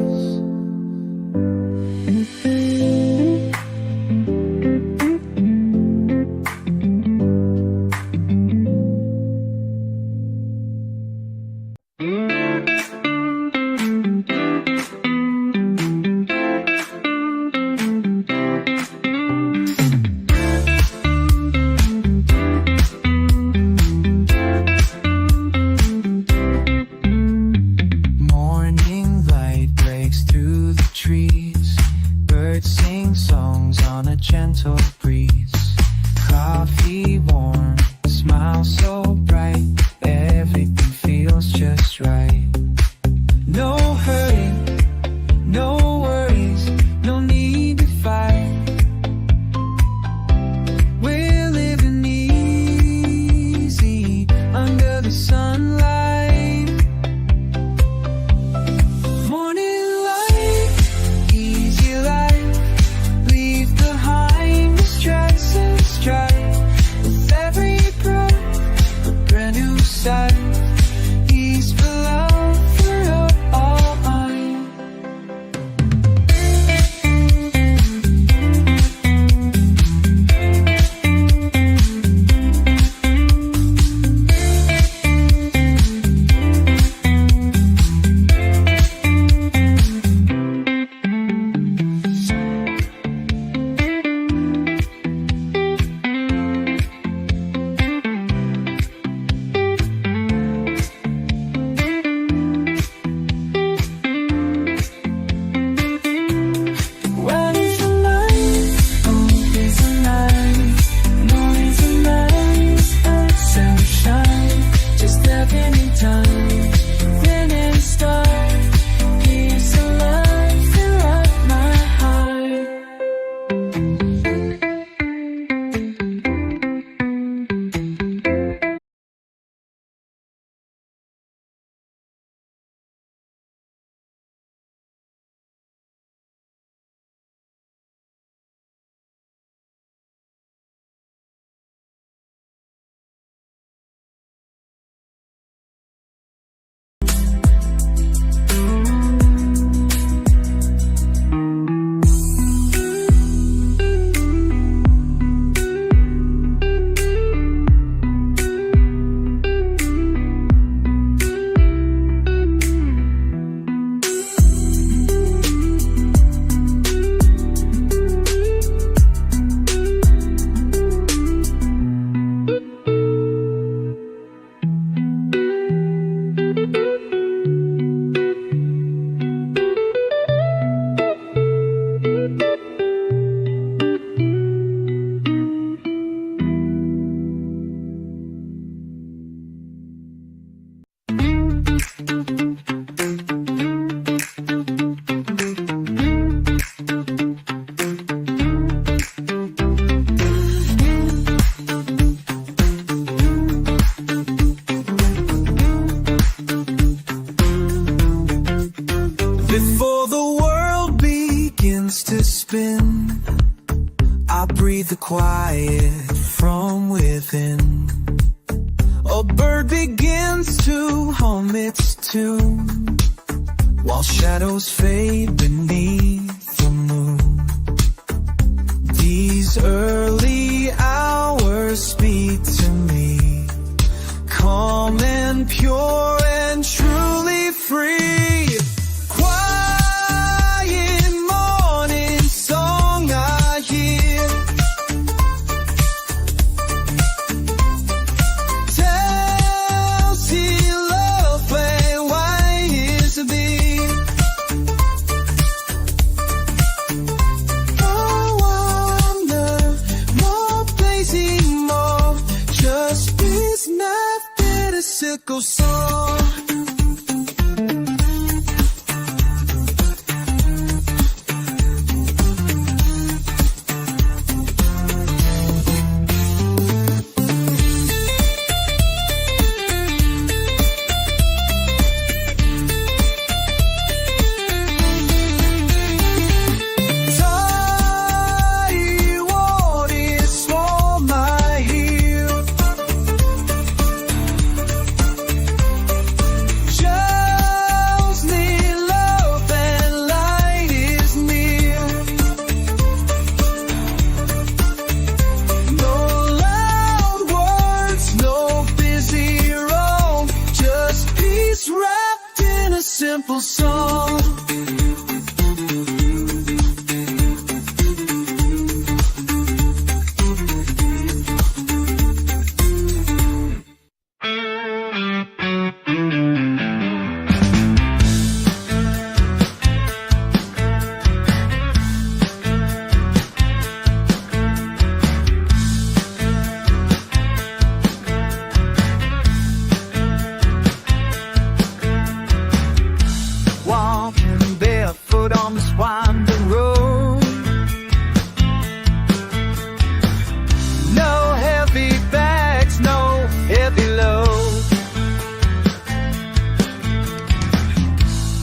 Morning light breaks through the trees. Birds sing songs on a gentle breeze. Coffee warm, smile so bright. Everything feels just right. No hurry, no worries, no need to fight. We're living easy under the sunlight. Morning light, easy life, leave behind the spin, I breathe the quiet from within. A bird begins to hum its tune, while shadows fade beneath the moon. These early hours speak to me, calm and pure and truly free. Quiet morning song I hear, tells he love and why is thee. No wonder, more blazing, more just is not that a sickle song. Simple song. Walking barefoot on this winding road, no heavy bags, no heavy load.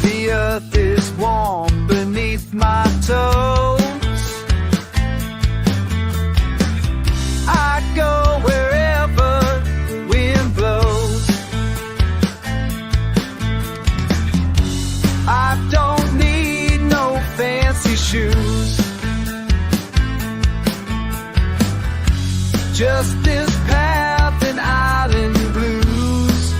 The earth is warm beneath my toes. I go wherever the wind blows. I don't need no fancy shoes, just this path and island blues.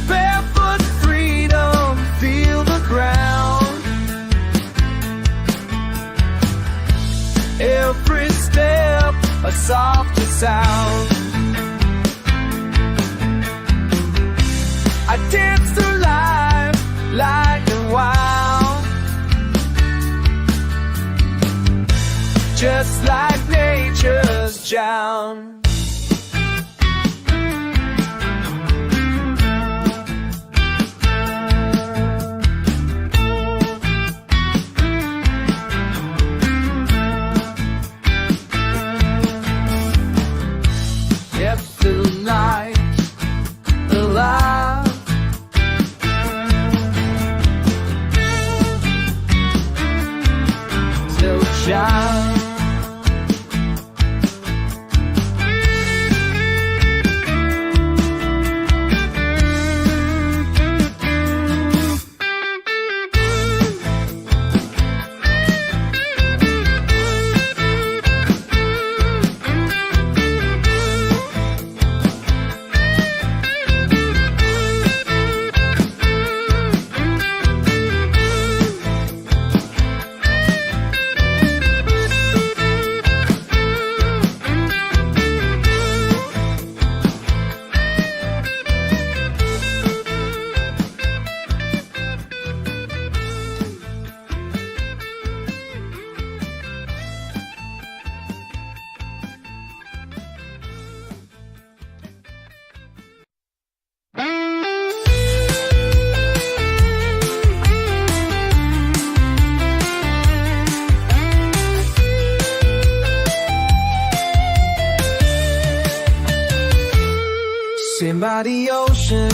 Barefoot freedom, feel the ground. Every step a softer sound. I dance through life like a wild, just like nature's child. Kept the light alive, till shine. Sitting by the ocean,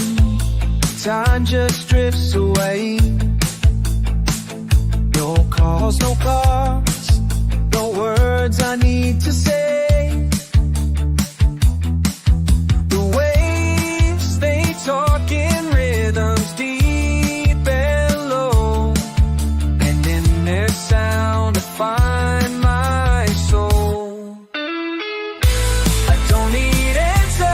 time just drifts away. walls, no cars, no words I need to say. The waves, they talk in rhythms deep and low, and in their sound I find my soul. I don't need answers,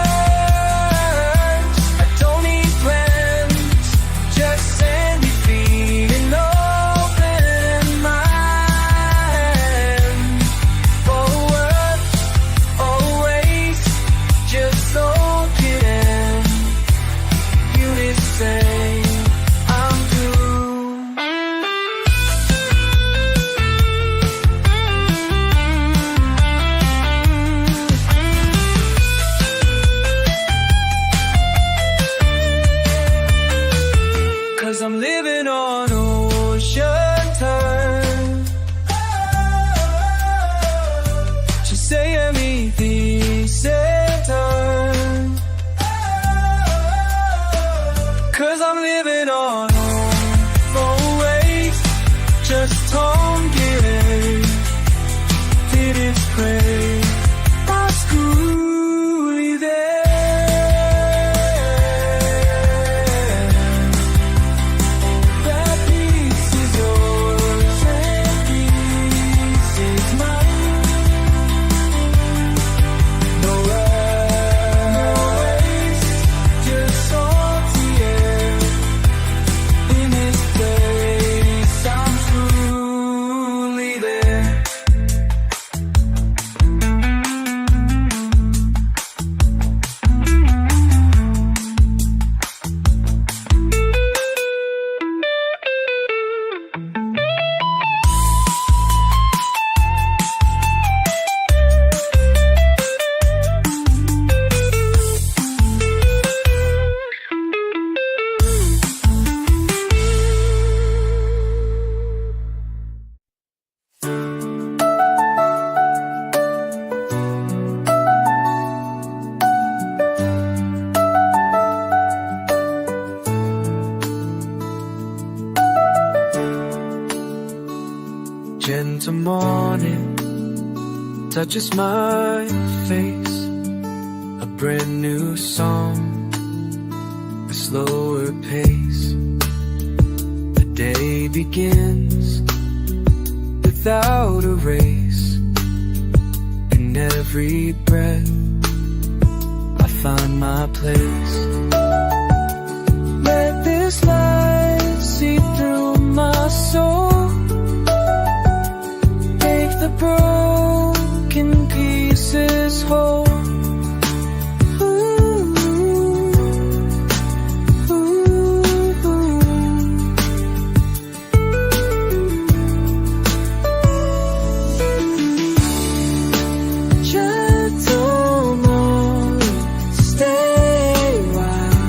I don't need plans, just send me feet and open mind. Forward, always, just soak it in. Unison, I'm through. 'Cause I'm living on ocean time. Just say anything, time. 'Cause I'm living on always, just don't get it. Did it spray? I'm truly there. That piece is yours and piece is mine. No waste, just salty air. In this place, I'm truly there. Gentle morning touches my face, a brand new song, a slower pace. The day begins without a race. In every breath I find my place. Let this light see through my soul, make the broken pieces whole. Gentle moon, stay wild.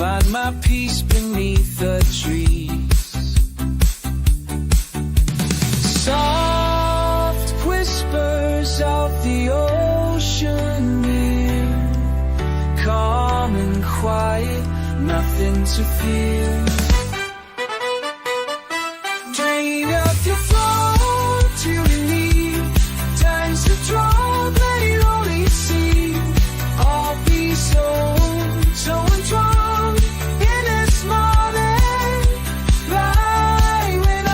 find my peace beneath the trees. Soft whispers of the ocean near, calm and quiet, nothing to fear. Drain up your flow till you need, dance the drum, let it only see. I'll be so entwined in this moment, right when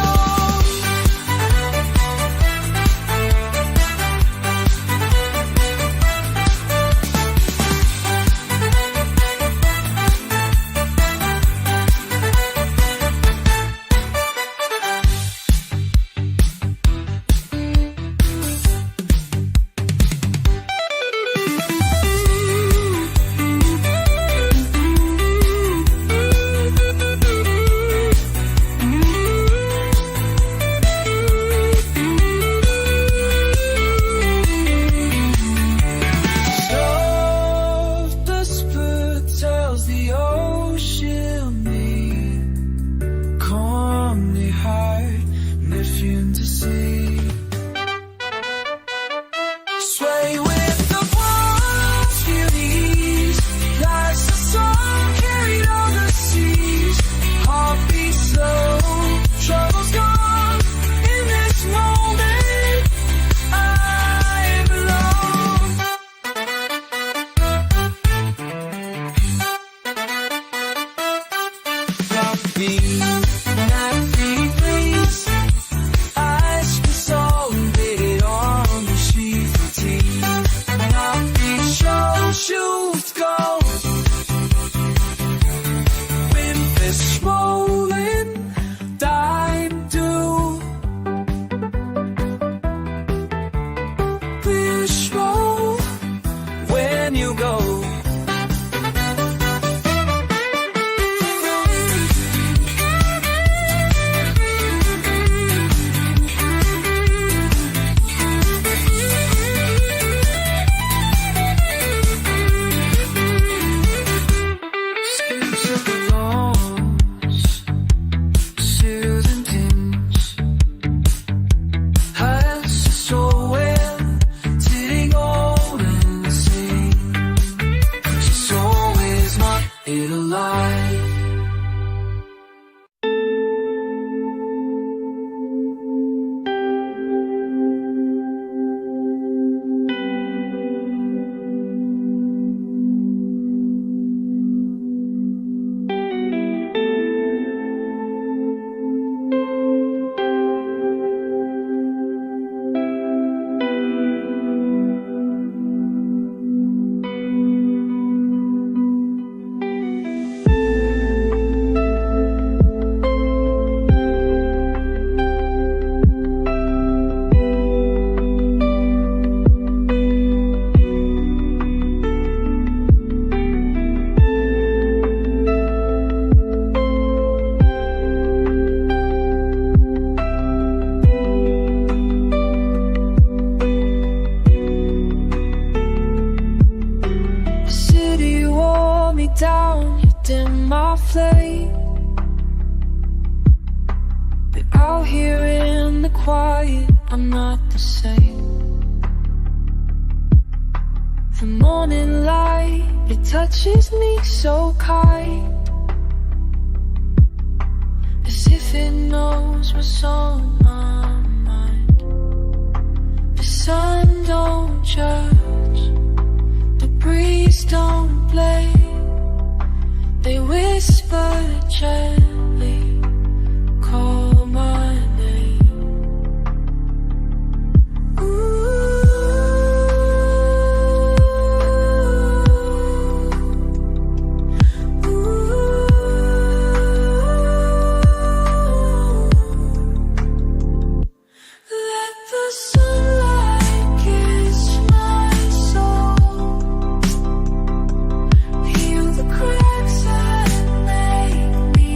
quiet, I'm not the same. The morning light, it touches me so kind, as if it knows what's on my mind. The sun don't judge, the breeze don't blame. They whisper gently, call my name. Heal the cracks and make me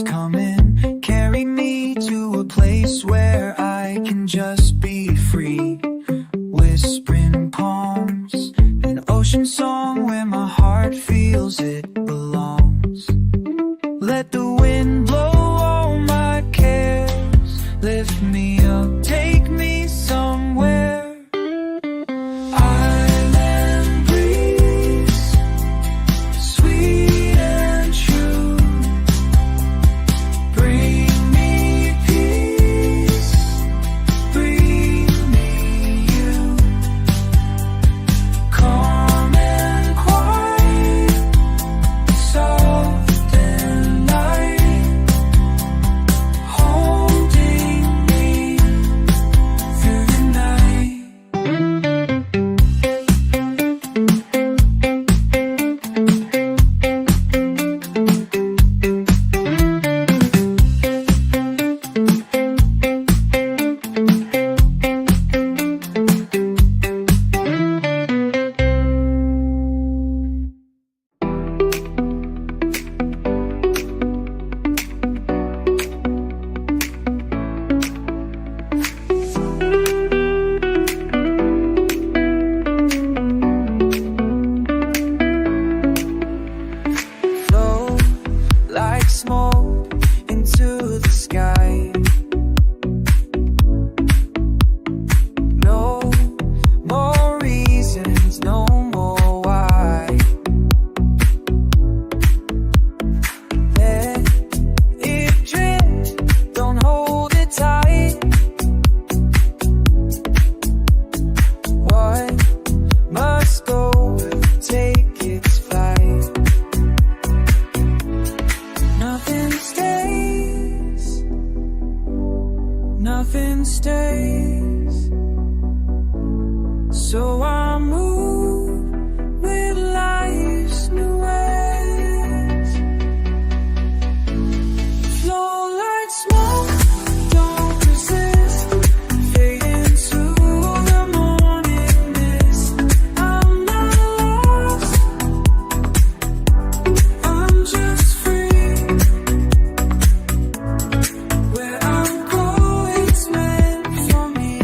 Please come in, carry me to a place where I can just be free. Whispering palms, an ocean song where my heart feels it belongs. Let the wind blow all my cares, lift me up, take me somewhere. Island breeze, sweet and true, bring me peace, bring me you. Calm and quiet, soft and light, holding me through the night. Flow like smoke into the sky. No more reasons, no more why. Let it drift, don't hold it tight. What must go, take its flight. Nothing stays, nothing stays. So I move with life's new ways. Flow like smoke, don't resist. Fade into the morning mist. I'm not lost, I'm just free. Where I'm going's meant for me.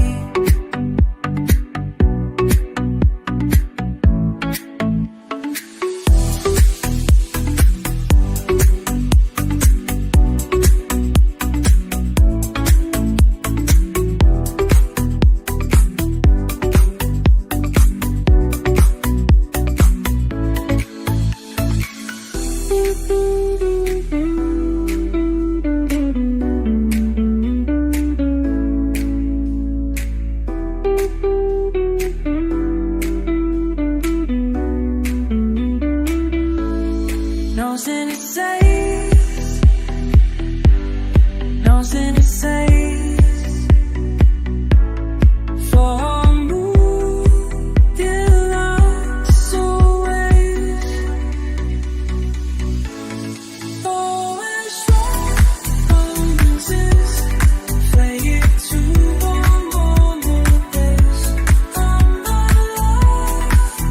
Nothing it says, nothing it says. For a move, it lies away. Always strong, resist. Play it to one more place. I'm not lost,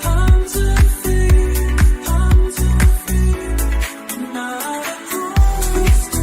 I'm too free, I'm too free. Not close to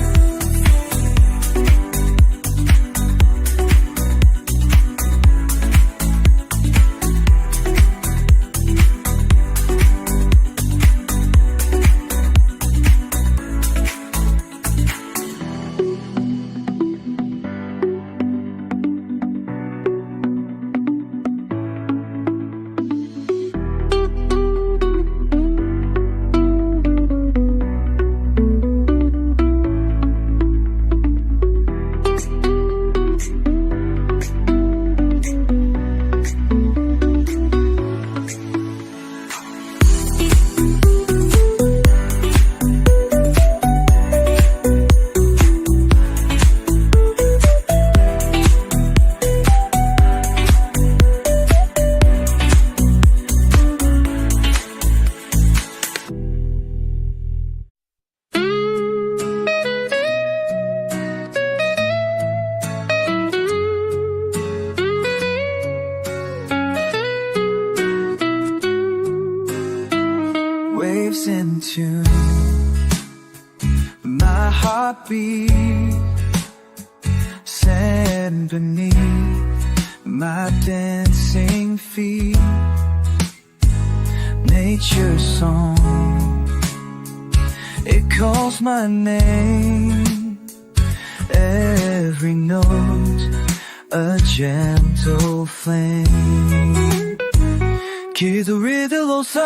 waves in tune, my heartbeat, sand beneath my dancing feet, nature's song, it calls my name, every note a gentle flame. 기도리들로 살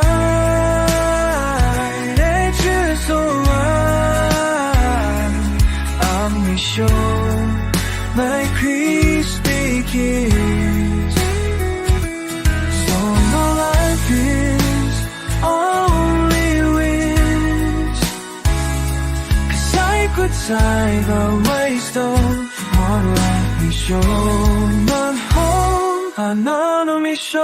nature's so right. I'm sure my crispy kiss. So no life is only wish. Cause I could tie the waste of one life we show. 넌 home, 하나는 미쇼.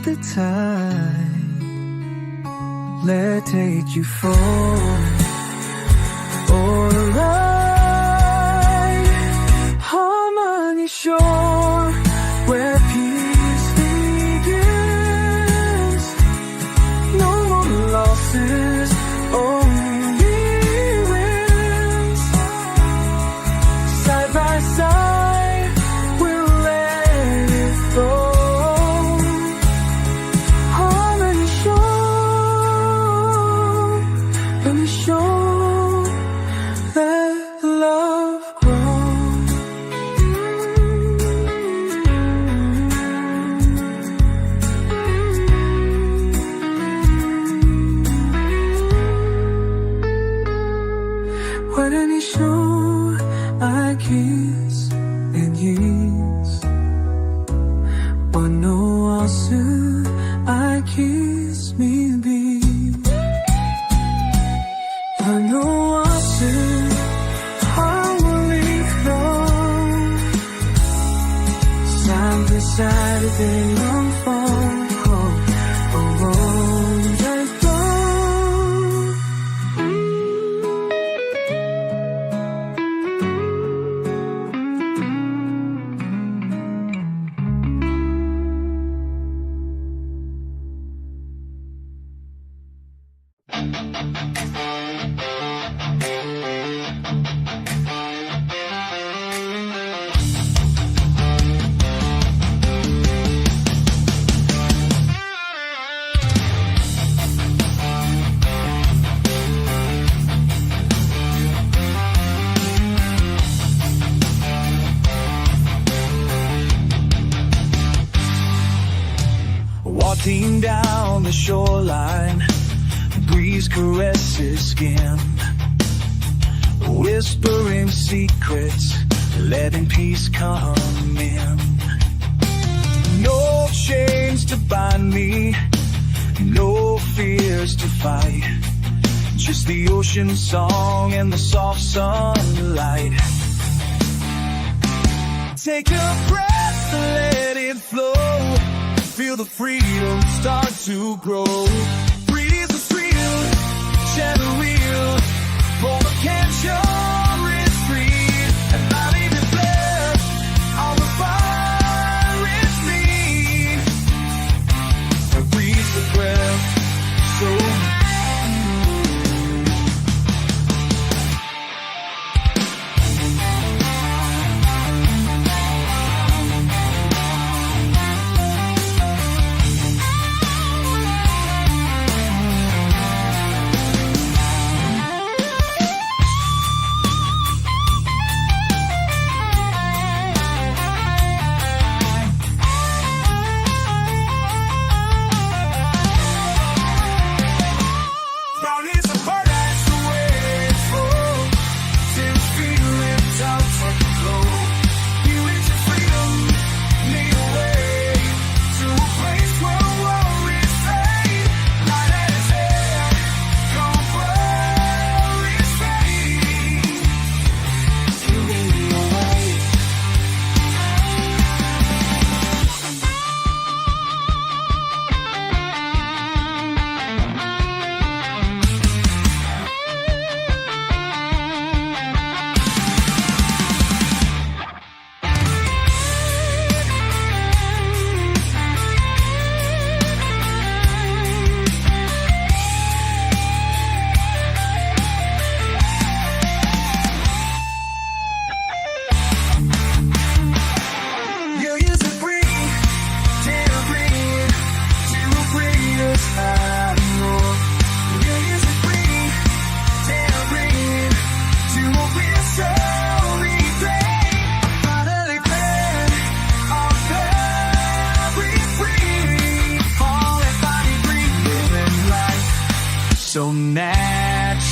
The tide, let take you for a ride. Harmony shore, where peace begins. No more losses, only wins. Side by side, we'll let it go. When you show I kiss and yes, but no else I kiss me be. But no else I will leave side by side they long for. Walking down the shoreline, breeze caresses skin, whispering secrets, letting peace come in. No chains to bind me, no fears to fight, just the ocean song and the soft sunlight. Take a breath, let it flow. Feel the freedom start to grow. Breathe the thrill, channel real. For the cancer is free, and I leave it blessed on the fire it's me. Breathe the breath, so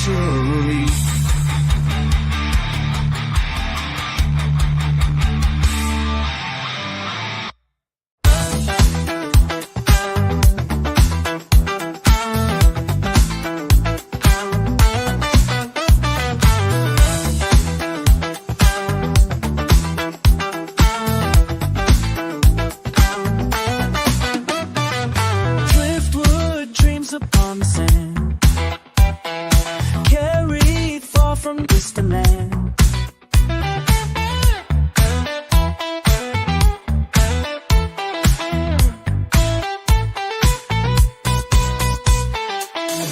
naturally. Driftwood dreams upon the sand, carried far from distant land.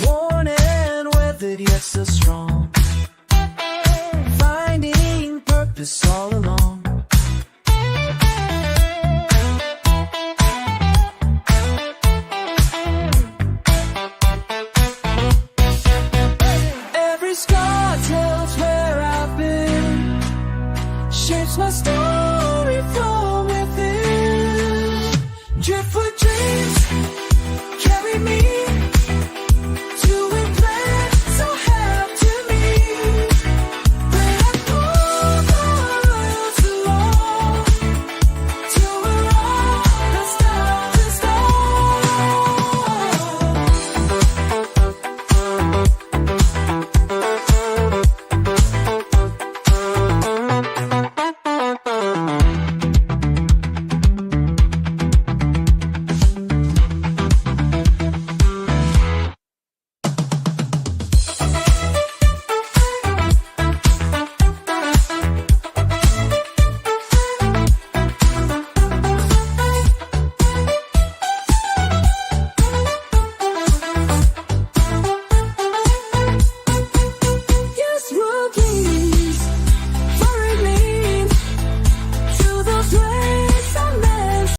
Worn and weathered yet still strong, finding purpose all along.